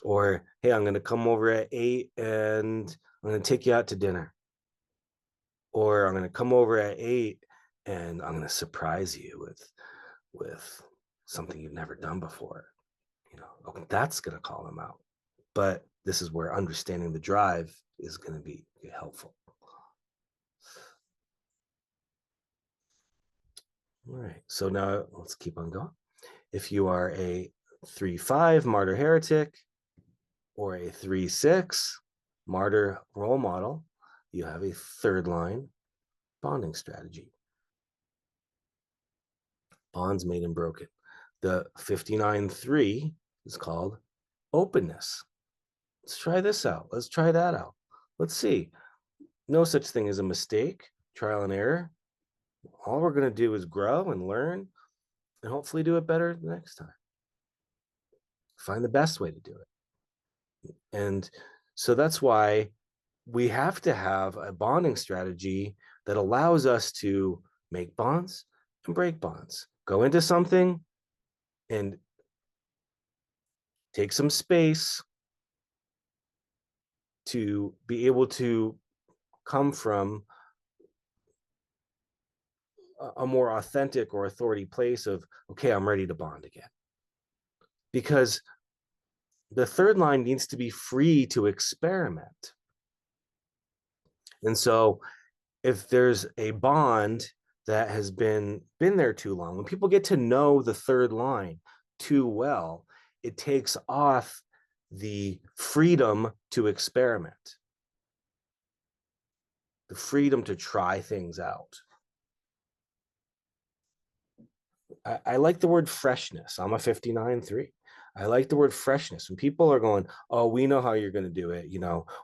or hey, I'm going to come over at 8 and I'm going to take you out to dinner. Or I'm going to come over at 8 and I'm going to surprise you with something you've never done before. Okay, that's going to call them out. But this is where understanding the drive is going to be helpful. All right, so now let's keep on going. If you are a 3-5 martyr heretic, or a 3-6 martyr role model, you have a third line bonding strategy. Bonds made and broken. The 59-3 is called openness. Let's try this out. Let's try that out. Let's see. No such thing as a mistake, trial and error. All we're going to do is grow and learn and hopefully do it better the next time. Find the best way to do it. And so that's why we have to have a bonding strategy that allows us to make bonds and break bonds. Go into something and take some space to be able to come from a more authentic or authority place of, okay, I'm ready to bond again. Because the third line needs to be free to experiment. And so if there's a bond that has been there too long, when people get to know the third line too well, it takes off the freedom to experiment, the freedom to try things out. I like the word freshness. I'm a 59-3. I like the word freshness. When people are going, oh, we know how you're going to do it.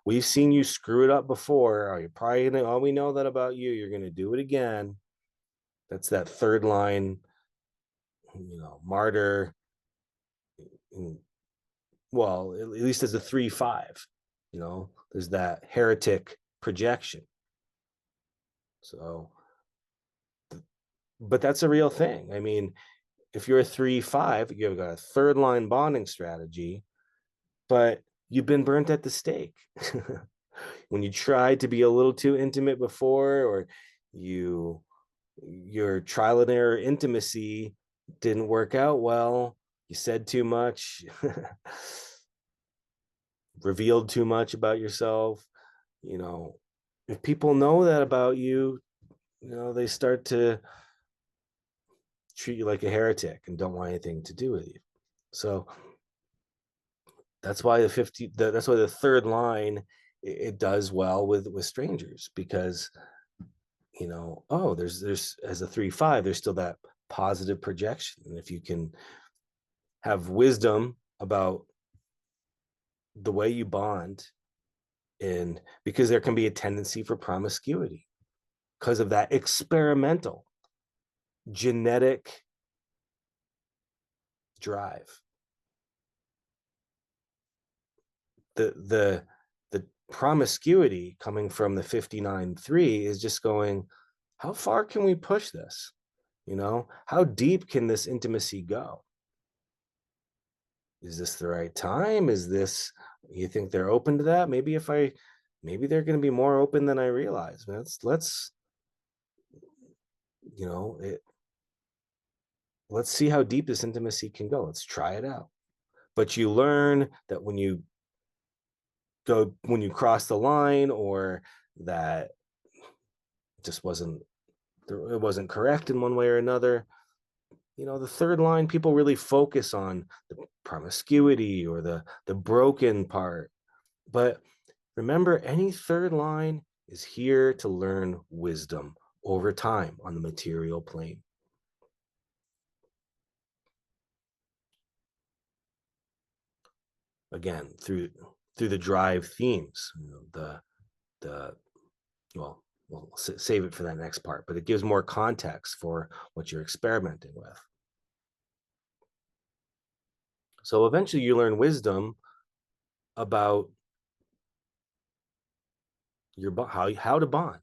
We've seen you screw it up before. Or you're probably going to, oh, we know that about you. You're going to do it again. That's that third line, martyr. Well, at least as a 3-5, there's that heretic projection. So, but that's a real thing. I mean, if you're a 3-5, you've got a third line bonding strategy, but you've been burnt at the stake. When you tried to be a little too intimate before, or your trial and error intimacy didn't work out well, you said too much, revealed too much about yourself, if people know that about you, they start to treat you like a heretic and don't want anything to do with you. So that's why the third line, it does well with strangers, because there's as a 3-5, there's still that positive projection. And if you can have wisdom about the way you bond, and because there can be a tendency for promiscuity because of that experimental genetic drive. The promiscuity coming from the 59-3 is just going, how far can we push this? How deep can this intimacy go? Is this the right time? Is this, you think they're open to that? Maybe they're going to be more open than I realize. Let's let's see how deep this intimacy can go. Let's try it out. But you learn that when you cross the line, or that just it wasn't correct in one way or another, the third line, people really focus on the promiscuity or the broken part. But remember, any third line is here to learn wisdom over time on the material plane. Again, through the drive themes, the well, we'll save it for that next part, but it gives more context for what you're experimenting with. So eventually you learn wisdom about how to bond.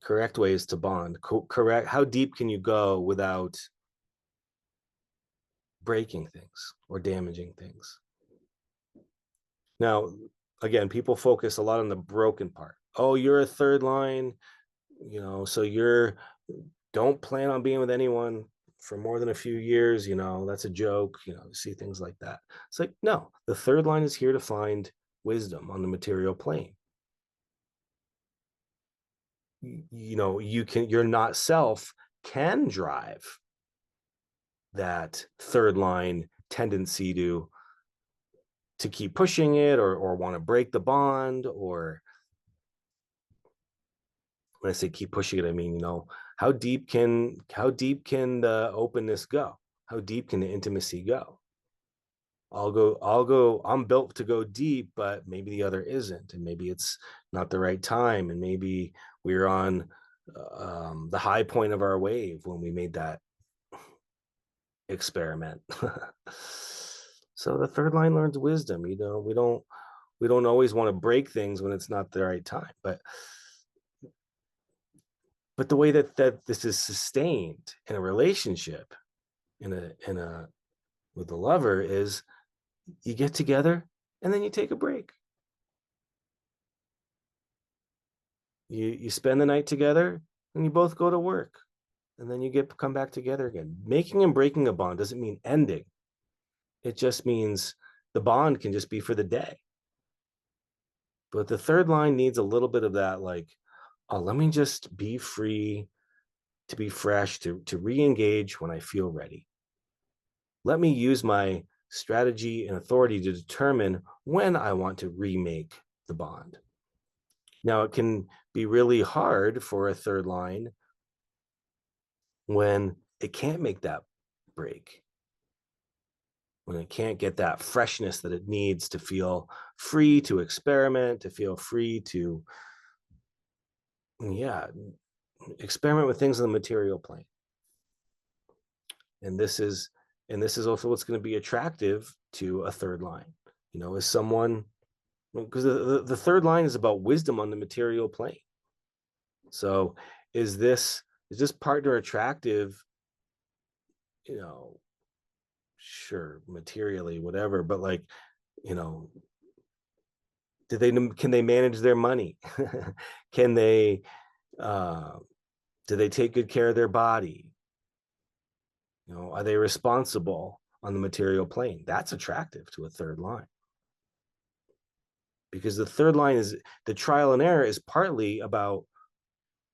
Correct ways to bond. Correct. How deep can you go without breaking things or damaging things? Now, again, people focus a lot on the broken part. Oh, you're a third line, so don't plan on being with anyone for more than a few years, that's a joke, see things like that. It's like, no, the third line is here to find wisdom on the material plane. Your not self can drive that third line tendency to keep pushing it, or want to break the bond. Or when I say keep pushing it, I mean, how deep can the openness go? How deep can the intimacy go? I'm built to go deep, but maybe the other isn't, and maybe it's not the right time, and maybe we're on the high point of our wave when we made that experiment. So the third line learns wisdom. We don't always want to break things when it's not the right time, but the way that this is sustained in a relationship, in a with the lover, is you get together and then you take a break. You spend the night together and you both go to work, and then you come back together again. Making and breaking a bond doesn't mean ending. It just means the bond can just be for the day. But the third line needs a little bit of that, like, oh, let me just be free to be fresh, to re-engage when I feel ready. Let me use my strategy and authority to determine when I want to remake the bond. Now, it can be really hard for a third line when it can't make that break, when it can't get that freshness that it needs to feel free to experiment, to feel free to, yeah, experiment with things on the material plane. And this is also what's going to be attractive to a third line, is someone, because the third line is about wisdom on the material plane. So is this partner attractive, sure, materially, whatever, but like, can they manage their money? Can they do they take good care of their body? Are they responsible on the material plane? That's attractive to a third line, because the third line is the trial and error is partly about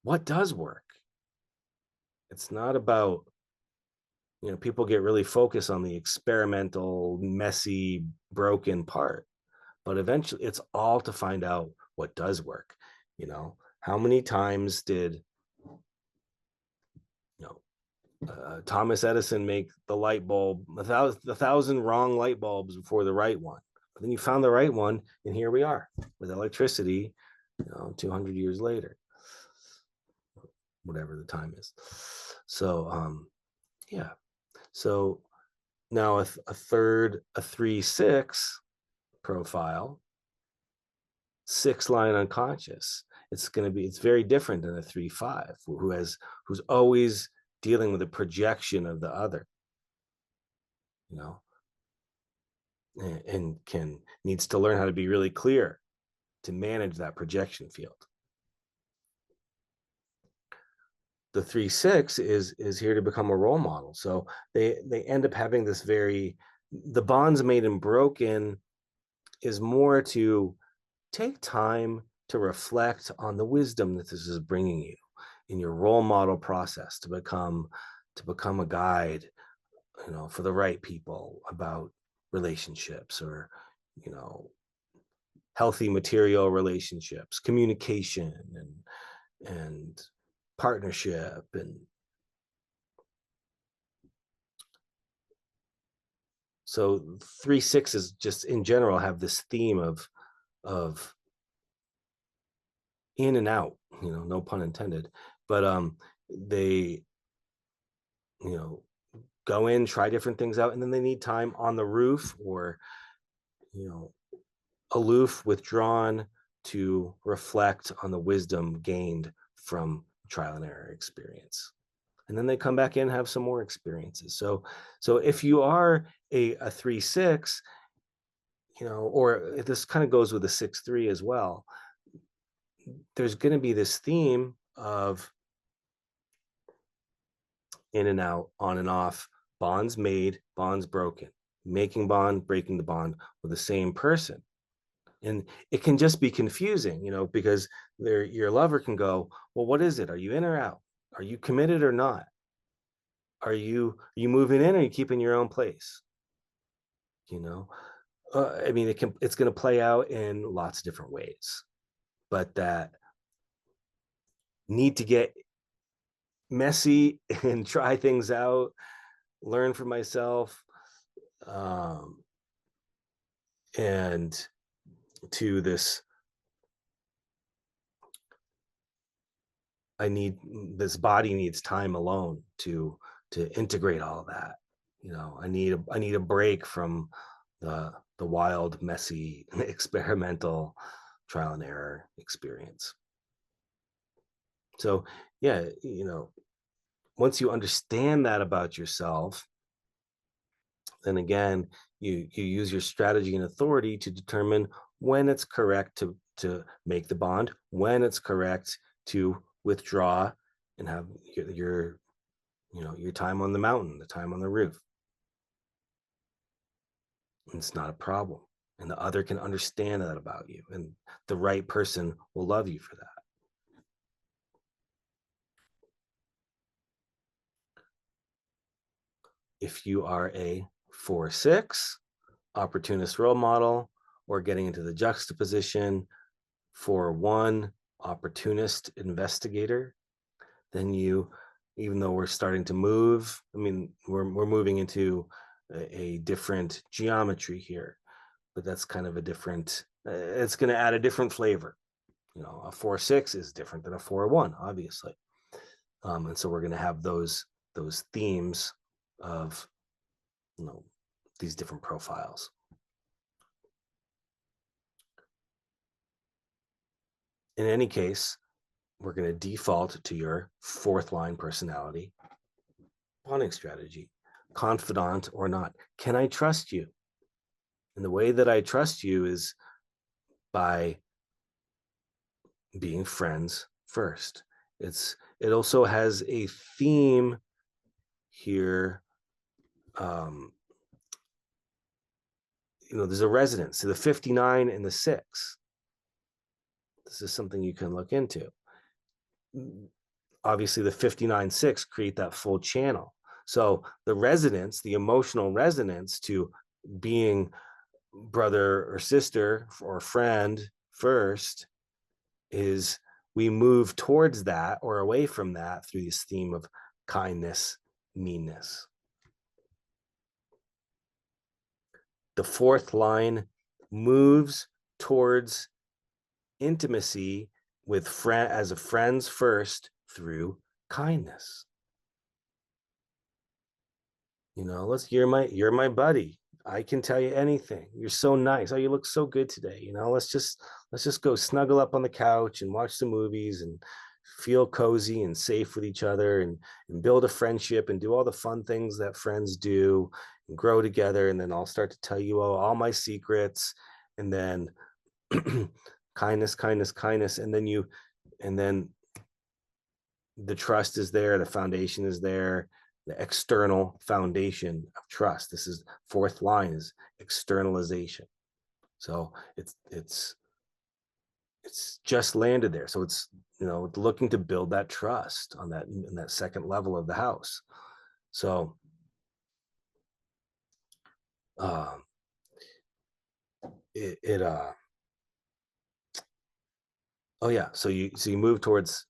what does work. It's not about, people get really focused on the experimental, messy, broken part, but eventually it's all to find out what does work. How many times did Thomas Edison make the light bulb, a thousand wrong light bulbs before the right one? But then you found the right one, and here we are with electricity, 200 years later, whatever the time is. So, yeah. So now a 3-6 profile, 6-line unconscious. It's very different than a 3-5 who's always dealing with the projection of the other, and needs to learn how to be really clear to manage that projection field. The 3-6 is here to become a role model. So they end up having this the bonds made and broken is more to take time to reflect on the wisdom that this is bringing you in your role model process to become a guide, for the right people about relationships, or, healthy material relationships, communication, and partnership. And so 3-6s just in general have this theme of in and out, no pun intended, but they, go in, try different things out, and then they need time on the roof, or, aloof, withdrawn, to reflect on the wisdom gained from trial and error experience. And then they come back in and have some more experiences. So if you are a 3-6, or this kind of goes with a 6-3 as well, there's going to be this theme of in and out, on and off, bonds made, bonds broken, making bond, breaking the bond with the same person. And it can just be confusing, because your lover can go, well, what is it? Are you in or out? Are you committed or not? Are you moving in, or are you keeping your own place? I mean, it's going to play out in lots of different ways, but that need to get messy and try things out, learn for myself, and to this, this body needs time alone to integrate all of that. I need a break from the wild, messy, experimental trial and error experience. So yeah, once you understand that about yourself, then again, you use your strategy and authority to determine when it's correct to make the bond, when it's correct to withdraw and have your time on the mountain, the time on the roof. And it's not a problem. And the other can understand that about you, and the right person will love you for that. If you are a 4-6, opportunist role model, or getting into the juxtaposition 4-1 opportunist investigator, then you, even though we're starting to move, I mean, we're moving into a different geometry here, but that's kind of a different, it's going to add a different flavor. You know, a 4-6 is different than a 4-1, obviously. And so we're going to have those themes of, you know, these different profiles. In any case, we're going to default to your 4th line personality bonding strategy, confidant or not. Can I trust you? And the way that I trust you is by being friends first. It also has a theme here. You know, there's a resonance to the 59 and the 6. This is something you can look into. Obviously, the 59-6 create that full channel. So the resonance, the emotional resonance to being brother or sister or friend first is we move towards that or away from that through this theme of kindness, meanness. The 4th line moves towards intimacy with as a friends first through kindness. You know, you're my buddy. I can tell you anything. You're so nice. Oh, you look so good today. You know, let's just go snuggle up on the couch and watch some movies and feel cozy and safe with each other and build a friendship and do all the fun things that friends do and grow together. And then I'll start to tell you all my secrets. And then kindness, kindness, kindness. And then the trust is there, the foundation is there, the external foundation of trust. This is 4th line is externalization. So it's just landed there. So it's, you know, looking to build that trust on that in that 2nd level of the house. So oh yeah, so you move towards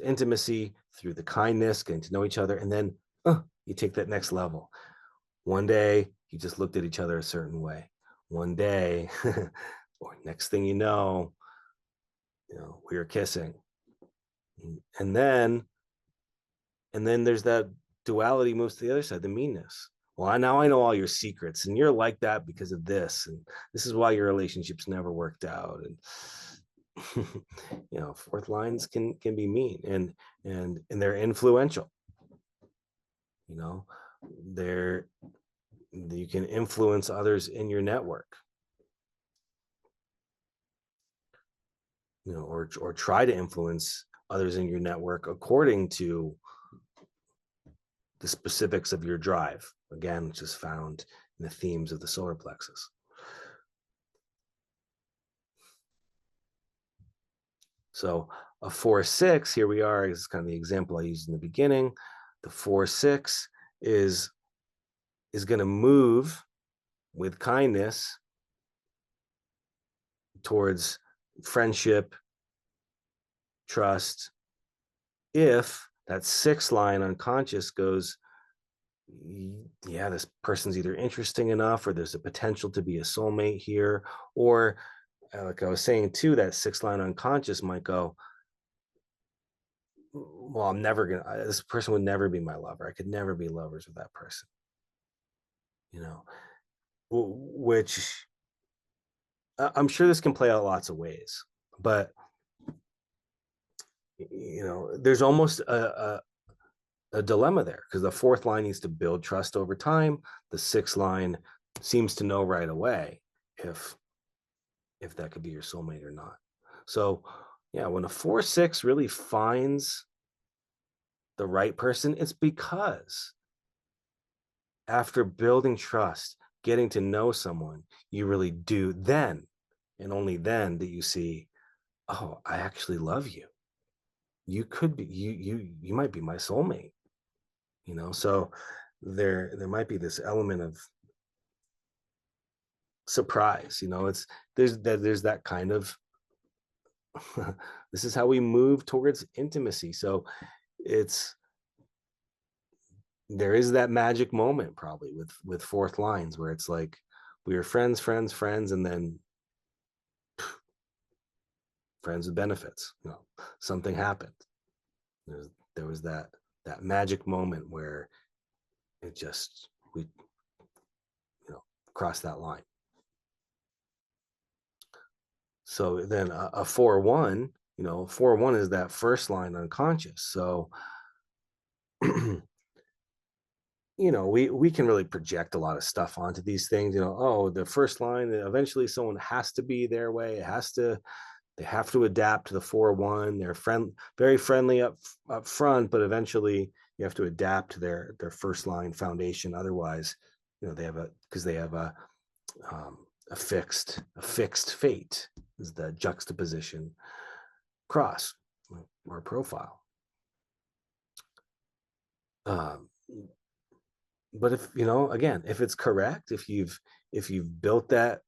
intimacy through the kindness, getting to know each other, and then you take that next level. One day you just looked at each other a certain way. One day, or next thing you know, we were kissing, and then there's that duality moves to the other side, the meanness. Well, now I know all your secrets, and you're like that because of this, and this is why your relationships never worked out. And 4th lines can be mean, and they're influential. You know, you can influence others in your network. Or try to influence others in your network according to the specifics of your drive, again, which is found in the themes of the solar plexus. So a 4-6, here we are, is kind of the example I used in the beginning. The 4-6 is going to move with kindness towards friendship, trust, if that 6th line unconscious goes, yeah, this person's either interesting enough, or there's a potential to be a soulmate here, or like I was saying too, that 6th line unconscious might go, well, this person would never be my lover. I could never be lovers with that person. Which I'm sure this can play out lots of ways, but there's almost a dilemma there, because the 4th line needs to build trust over time. The 6th line seems to know right away if that could be your soulmate or not. So yeah, when a 4-6 really finds the right person, it's because after building trust, getting to know someone, you really do then, and only then, that you see, oh, I actually love you. You could be, you might be my soulmate. So there might be this element of surprise. It's there's that kind of this is how we move towards intimacy. So it's there is that magic moment probably with fourth lines where it's like we were friends, friends, friends, and then friends with benefits. Something happened. There's, there was that magic moment where it just we crossed that line. So then a 4-1, 4-1 is that first line unconscious. So we can really project a lot of stuff onto these things. Oh, the first line, eventually someone has to be their way. They have to adapt to the 4-1. They're very friendly up front, but eventually you have to adapt to their first line foundation. Otherwise, they have a fixed fate is the juxtaposition cross or profile. Um, but if again, if it's correct, if you've built that,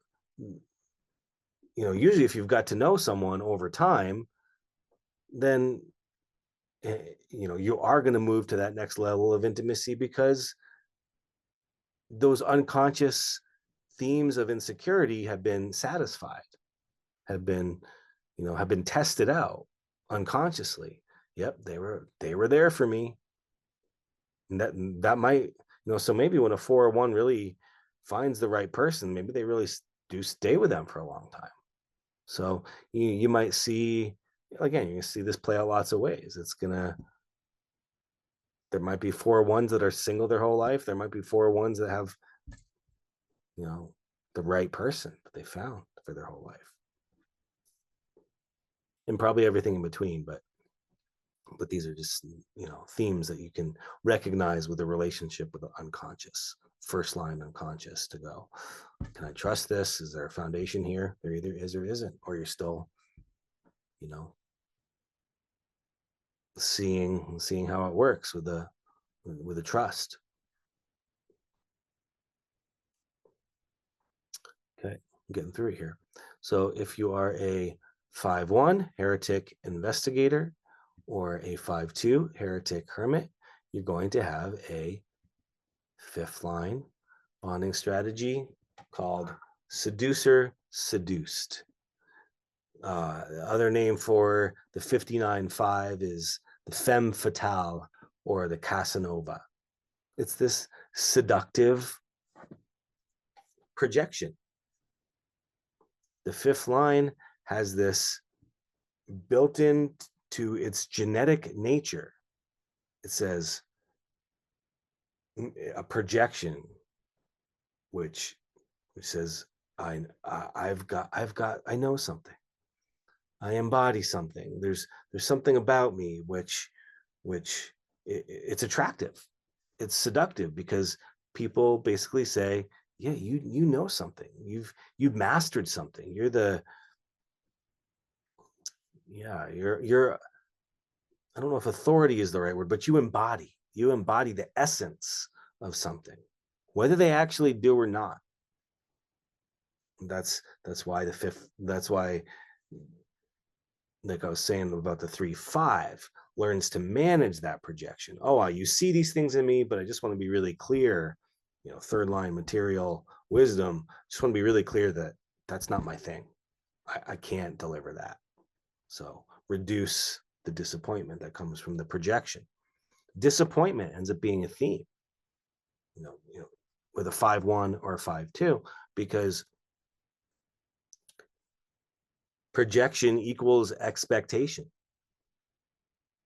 usually if you've got to know someone over time, then you are going to move to that next level of intimacy because those unconscious themes of insecurity have been satisfied, have been tested out unconsciously. Yep, they were there for me. And that might, so maybe when a 4-1 really finds the right person, maybe they really do stay with them for a long time. So you might see, again, you can see this play out lots of ways. There might be 4-1s that are single their whole life. There might be 4-1s that have, the right person that they found for their whole life. And probably everything in between, but these are just themes that you can recognize with a relationship with the unconscious, first line unconscious, to go, can I trust this? Is there a foundation here? There either is or isn't, or you're still seeing how it works with the trust. Okay, I'm getting through here. So if you are a 5-1 heretic investigator or a 5-2 heretic hermit, you're going to have a fifth line bonding strategy called seducer seduced. The other name for the 59-5 is the femme fatale or the Casanova. It's this seductive projection. The fifth line has this built into its genetic nature. It says a projection, which says I know something. I embody something. There's something about me which it's attractive. It's seductive because people basically say, yeah, you know something. You've mastered something. You're I don't know if authority is the right word, but you embody the essence of something, whether they actually do or not. That's why like I was saying about the 3-5 learns to manage that projection. Oh, you see these things in me, but I just want to be really clear, third line material wisdom, just want to be really clear that that's not my thing. I can't deliver that. So reduce the disappointment that comes from the projection. Disappointment ends up being a theme, with a 5-1 or a 5-2, because projection equals expectation.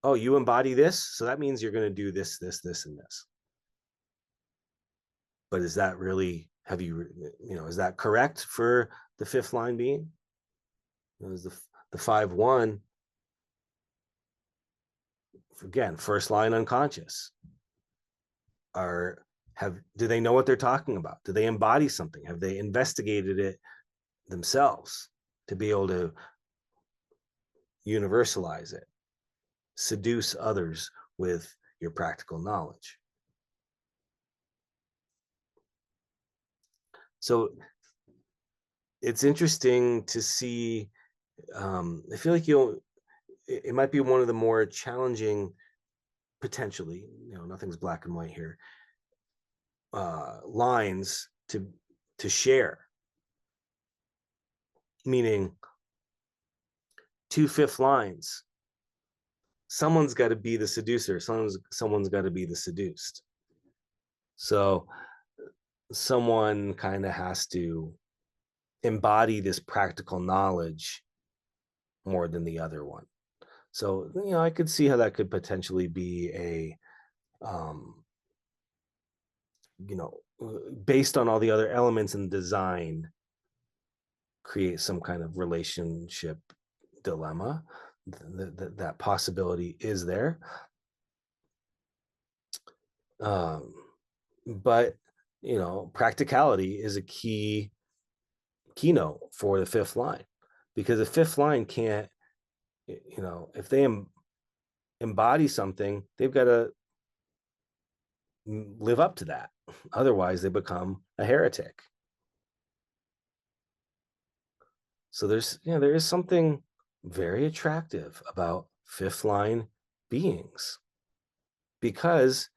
Oh, you embody this, so that means you're going to do this, this, this, and this. But is that really, is that correct for the fifth line being? Is the 5-1, again, first line unconscious, do they know what they're talking about? Do they embody something? Have they investigated it themselves to be able to universalize it, seduce others with your practical knowledge? So it's interesting to see. I feel like it might be one of the more challenging, potentially, nothing's black and white here, lines to share, meaning two fifth lines. Someone's got to be the seducer. Someone's got to be the seduced. So someone kind of has to embody this practical knowledge more than the other one. So, I could see how that could potentially be um, you know, based on all the other elements in design, create some kind of relationship dilemma. That possibility is there. Um, but, practicality is a keynote for the fifth line, because the fifth line can't, if they embody something, they've got to live up to that. Otherwise, they become a heretic. So there is something very attractive about fifth line beings, because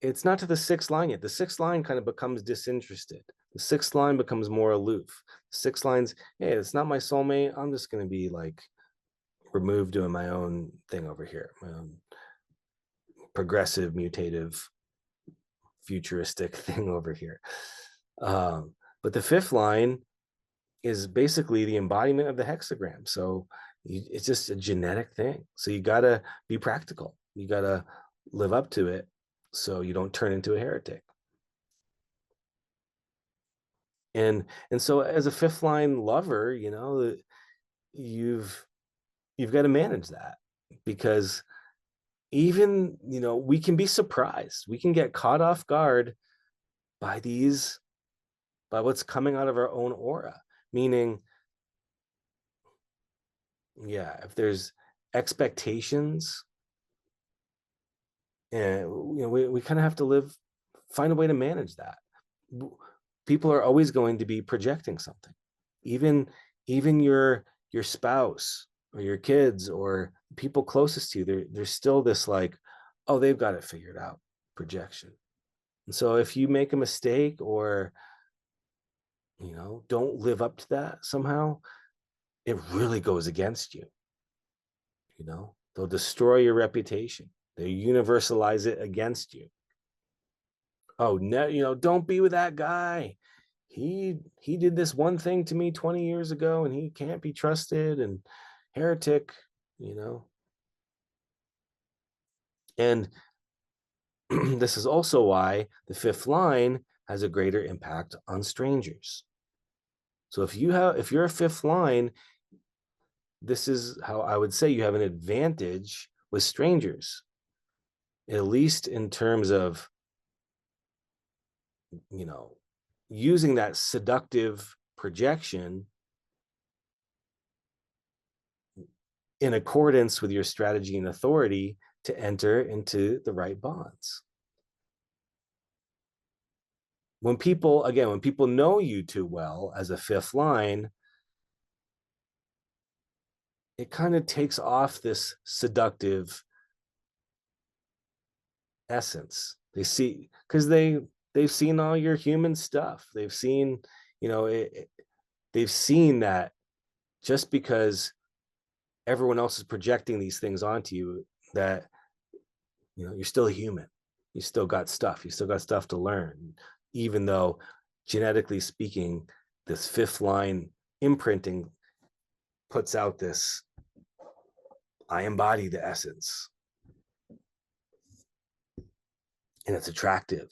it's not to the sixth line yet. The sixth line kind of becomes disinterested. The sixth line becomes more aloof. Six lines, hey, it's not my soulmate. I'm just going to be like removed doing my own thing over here, my own progressive, mutative, futuristic thing over here. But the fifth line is basically the embodiment of the hexagram. So it's just a genetic thing. So you got to be practical. You got to live up to it so you don't turn into a heretic. And so as a fifth line lover, you've you've got to manage that, because even, we can be surprised. We can get caught off guard by what's coming out of our own aura. Meaning, yeah, if there's expectations, and we kind of have to find a way to manage that. People are always going to be projecting something. Even your spouse or your kids or people closest to you, there's still this like, oh, they've got it figured out projection. And so if you make a mistake, or don't live up to that somehow, it really goes against you. They'll destroy your reputation. They universalize it against you. Oh, no, don't be with that guy. He did this one thing to me 20 years ago, and he can't be trusted, and heretic, you know. And this is also why the fifth line has a greater impact on strangers. So if you're a fifth line, this is how I would say you have an advantage with strangers, at least in terms of, using that seductive projection in accordance with your strategy and authority to enter into the right bonds. When people know you too well as a fifth line, it kind of takes off this seductive essence. They see, because they've seen all your human stuff. They've seen, they've seen that just because everyone else is projecting these things onto you, that you're still a human. You still got stuff. You still got stuff to learn, even though genetically speaking, this fifth line imprinting puts out this, I embody the essence, and it's attractive.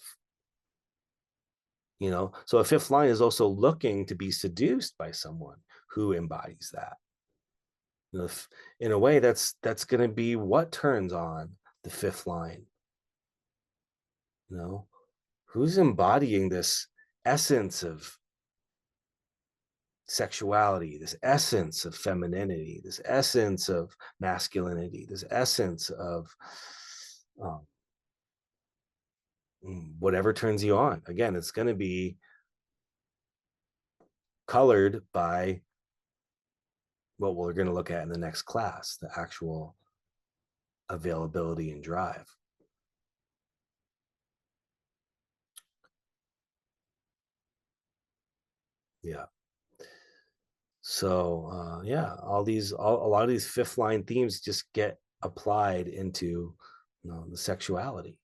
So a fifth line is also looking to be seduced by someone who embodies that. In a way, that's going to be what turns on the fifth line. Who's embodying this essence of sexuality, this essence of femininity, this essence of masculinity, this essence of um, whatever turns you on. Again, it's going to be colored by what we're going to look at in the next class, the actual availability and drive. Yeah. So yeah, a lot of these fifth line themes just get applied into the sexuality.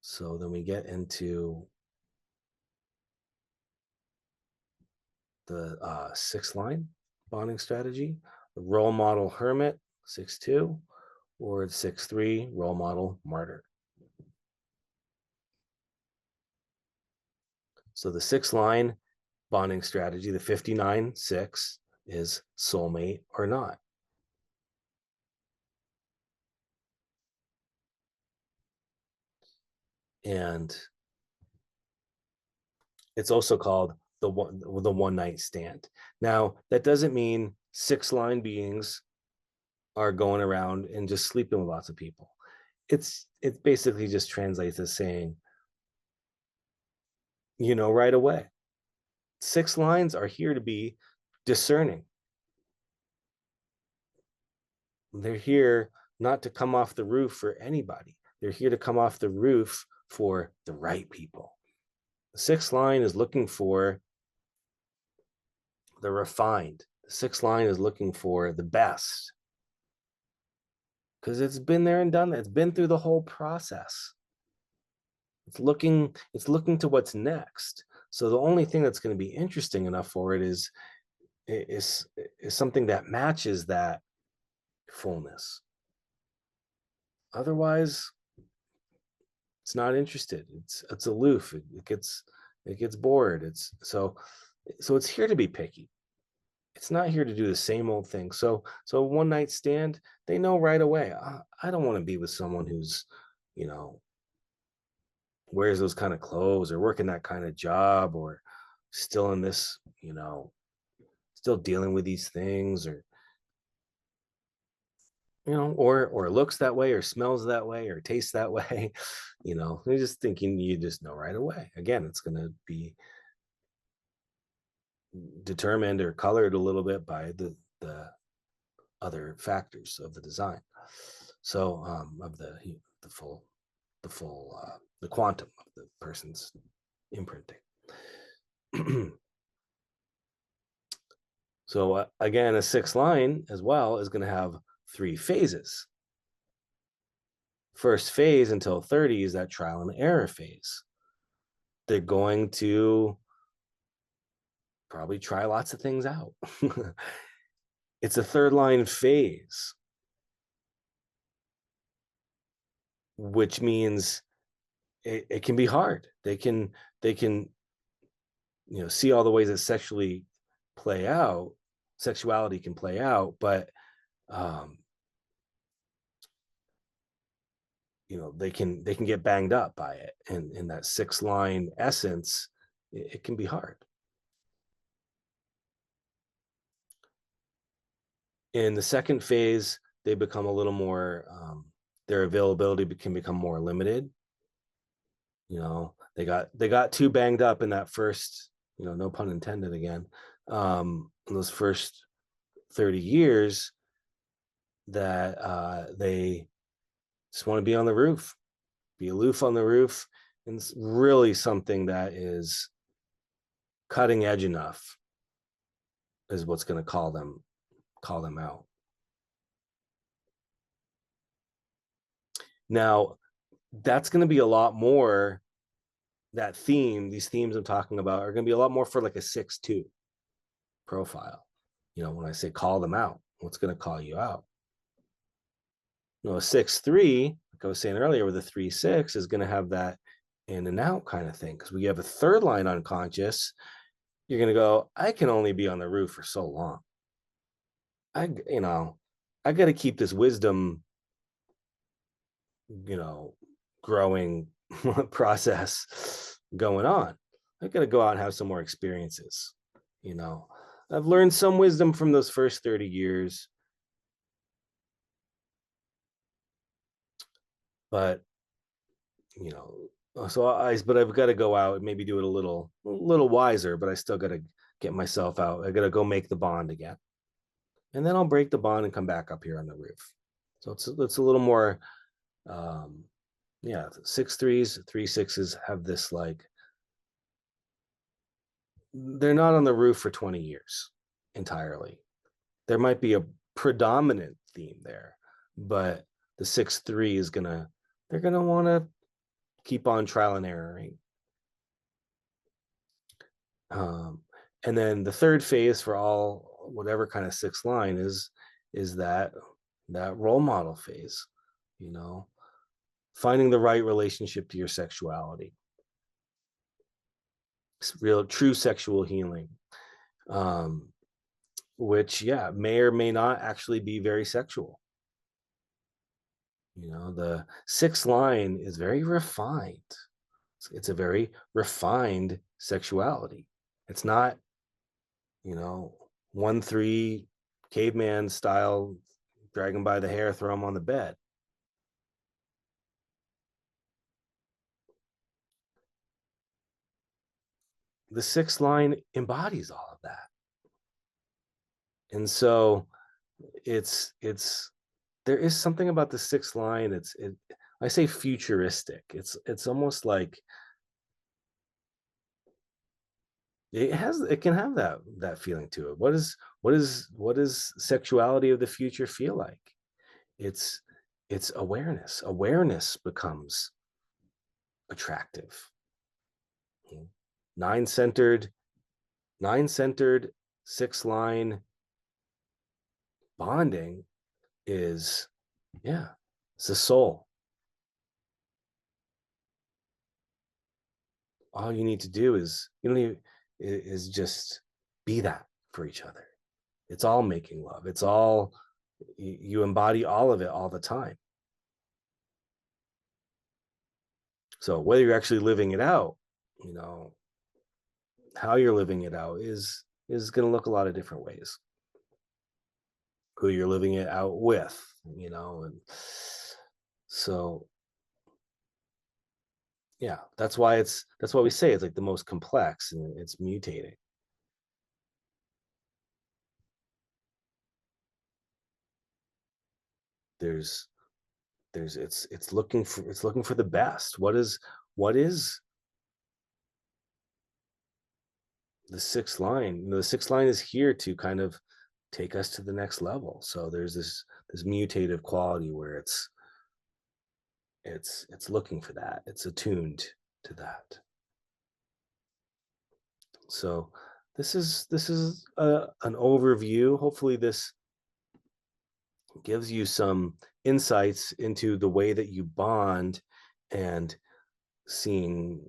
So then we get into the sixth line bonding strategy, the role model hermit, 6-2, or 6-3, role model martyr. So the sixth line bonding strategy, the 59-6, is soulmate or not. And it's also called the one night stand. Now, that doesn't mean six line beings are going around and just sleeping with lots of people. It basically just translates as saying, right away. Six lines are here to be discerning. They're here not to come off the roof for anybody. They're here to come off the roof for the right people. The sixth line is looking for the refined. The sixth line is looking for the best, because it's been there and done that. It's been through the whole process. It's looking to what's next. So the only thing that's going to be interesting enough for it is something that matches that fullness. Otherwise, it's not interested. It's aloof. It gets bored. So it's here to be picky. It's not here to do the same old thing. So one night stand, they know right away. I don't want to be with someone who's, wears those kind of clothes or working that kind of job or still in this, still dealing with these things, or or looks that way or smells that way or tastes that way. They're just thinking, you just know right away. Again, it's going to be determined or colored a little bit by the other factors of the design. So of the full the quantum of the person's imprinting. So again, a sixth line as well is going to have 3 phases. First phase until 30 is that trial and error phase. They're going to probably try lots of things out. It's a third line phase, which means it can be hard. They can see all the ways that sexuality can play out, but they can get banged up by it, and in that 6 line essence, it can be hard. In the second phase, they become a little more their availability can become more limited. They got too banged up in that first, no pun intended again, in those first 30 years, that they just want to be on the roof, be aloof on the roof. And it's really something that is cutting edge enough is what's going to call them out. Now, that's going to be a lot more, these themes I'm talking about are going to be a lot more for like a 6-2 profile. When I say call them out, what's going to call you out? A 6-3, like I was saying earlier, with a 3-6 is going to have that in and out kind of thing. Because when you have a third line unconscious, you're going to go, I can only be on the roof for so long. I got to keep this wisdom, growing process going on. I got to go out and have some more experiences. I've learned some wisdom from those first 30 years, but But I've got to go out and maybe do it a little wiser, but I still got to get myself out. I got to go make the bond again, and then I'll break the bond and come back up here on the roof. So it's a little more, um, yeah. 6 3s, 3 6s have this like they're not on the roof for 20 years entirely. There might be a predominant theme there, but the 6 3 is gonna they're gonna want to keep on trial and erroring. Um, and then the third phase for all whatever kind of sixth line is that role model phase, you know, finding the right relationship to your sexuality, real true sexual healing, um, which yeah may or may not actually be very sexual. You know, the sixth line is very refined. It's a very refined sexuality. It's not, you know, 1 3 caveman style, drag him by the hair, throw him on the bed. The sixth line embodies all of that. And so it's there is something about the sixth line. I say futuristic. It's almost like it can have that feeling to it. What is sexuality of the future feel like? It's it's awareness. Awareness becomes attractive. Nine centered, nine centered, six line bonding is, yeah, it's the soul. All you need to do is you don't need is just be that for each other. It's all making love. It's all you embody all of it all the time. So whether you're actually living it out, you know, how you're living it out is going to look a lot of different ways. Who you're living it out with, you know, and so yeah, that's why we say it's like the most complex and it's mutating. There's it's looking for the best. What is the sixth line? You know, the sixth line is here to kind of take us to the next level. So there's this mutative quality where it's looking for that. It's attuned to that. So this is an overview. Hopefully this gives you some insights into the way that you bond and seeing,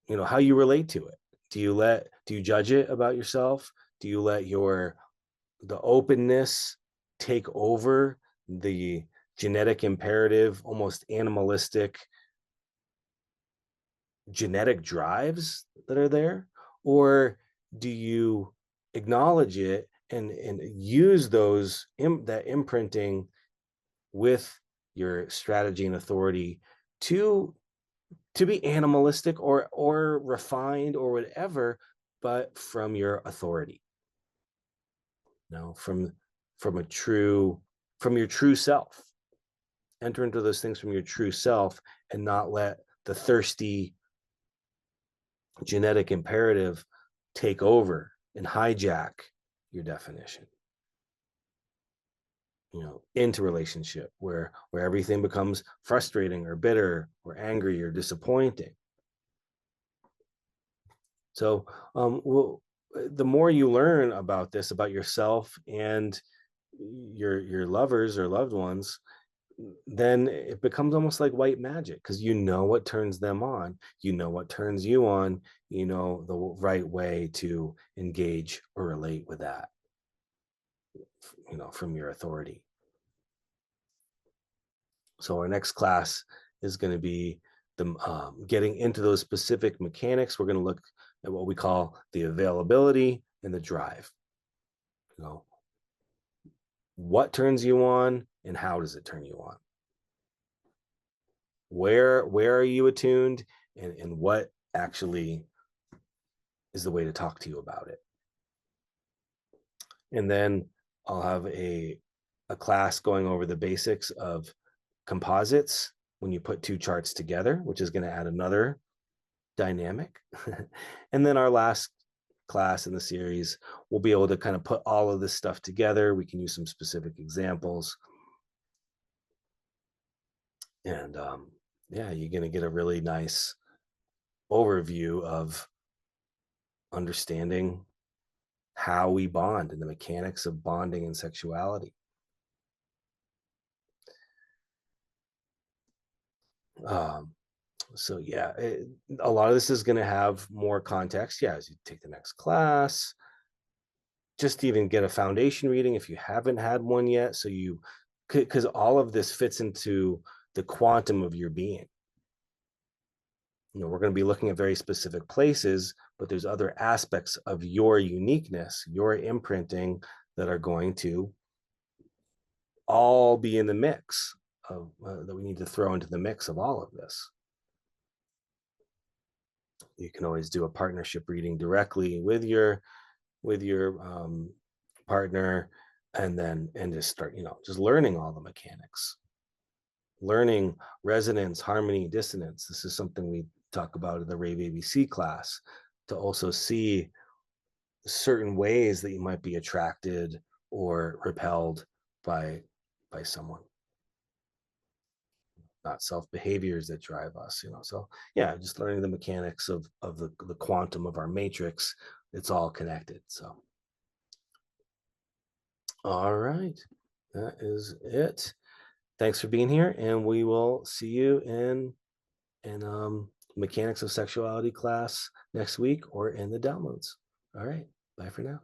you know, how you relate to it. Do you judge it about yourself? Do you let the openness take over the genetic imperative, almost animalistic genetic drives that are there? Or do you acknowledge it and use that imprinting with your strategy and authority to be animalistic or refined or whatever, but from your authority, you know, from a true from your true self. Enter into those things from your true self and not let the thirsty genetic imperative take over and hijack your definition, you know, into relationship where everything becomes frustrating or bitter or angry or disappointing. So well, the more you learn about this, about yourself and your lovers or loved ones, then it becomes almost like white magic because you know what turns them on, you know what turns you on, you know the right way to engage or relate with that, you know, from your authority. So our next class is going to be the getting into those specific mechanics. We're going to look at what we call the availability and the drive. You know, what turns you on and how does it turn you on? Where are you attuned and what actually is the way to talk to you about it. And then I'll have a class going over the basics of composites when you put two charts together, which is going to add another dynamic. And then our last class in the series, we'll be able to kind of put all of this stuff together. We can use some specific examples. And yeah, you're going to get a really nice overview of understanding how we bond and the mechanics of bonding and sexuality. Um, so yeah, a lot of this is going to have more context. Yeah, as you take the next class, just even get a foundation reading if you haven't had one yet. So you, because all of this fits into the quantum of your being. We're going to be looking at very specific places, but there's other aspects of your uniqueness, your imprinting that are going to all be in the mix of that we need to throw into the mix of all of this. You can always do a partnership reading directly with your partner, and just start, just learning all the mechanics, learning resonance, harmony, dissonance. This is something we talk about in the Rave ABC class, to also see certain ways that you might be attracted or repelled by someone, not self behaviors that drive us. So yeah, just learning the mechanics of the quantum of our matrix. It's all connected. So all right, that is it. Thanks for being here, and we will see you in mechanics of sexuality class next week, or in the downloads. All right, bye for now.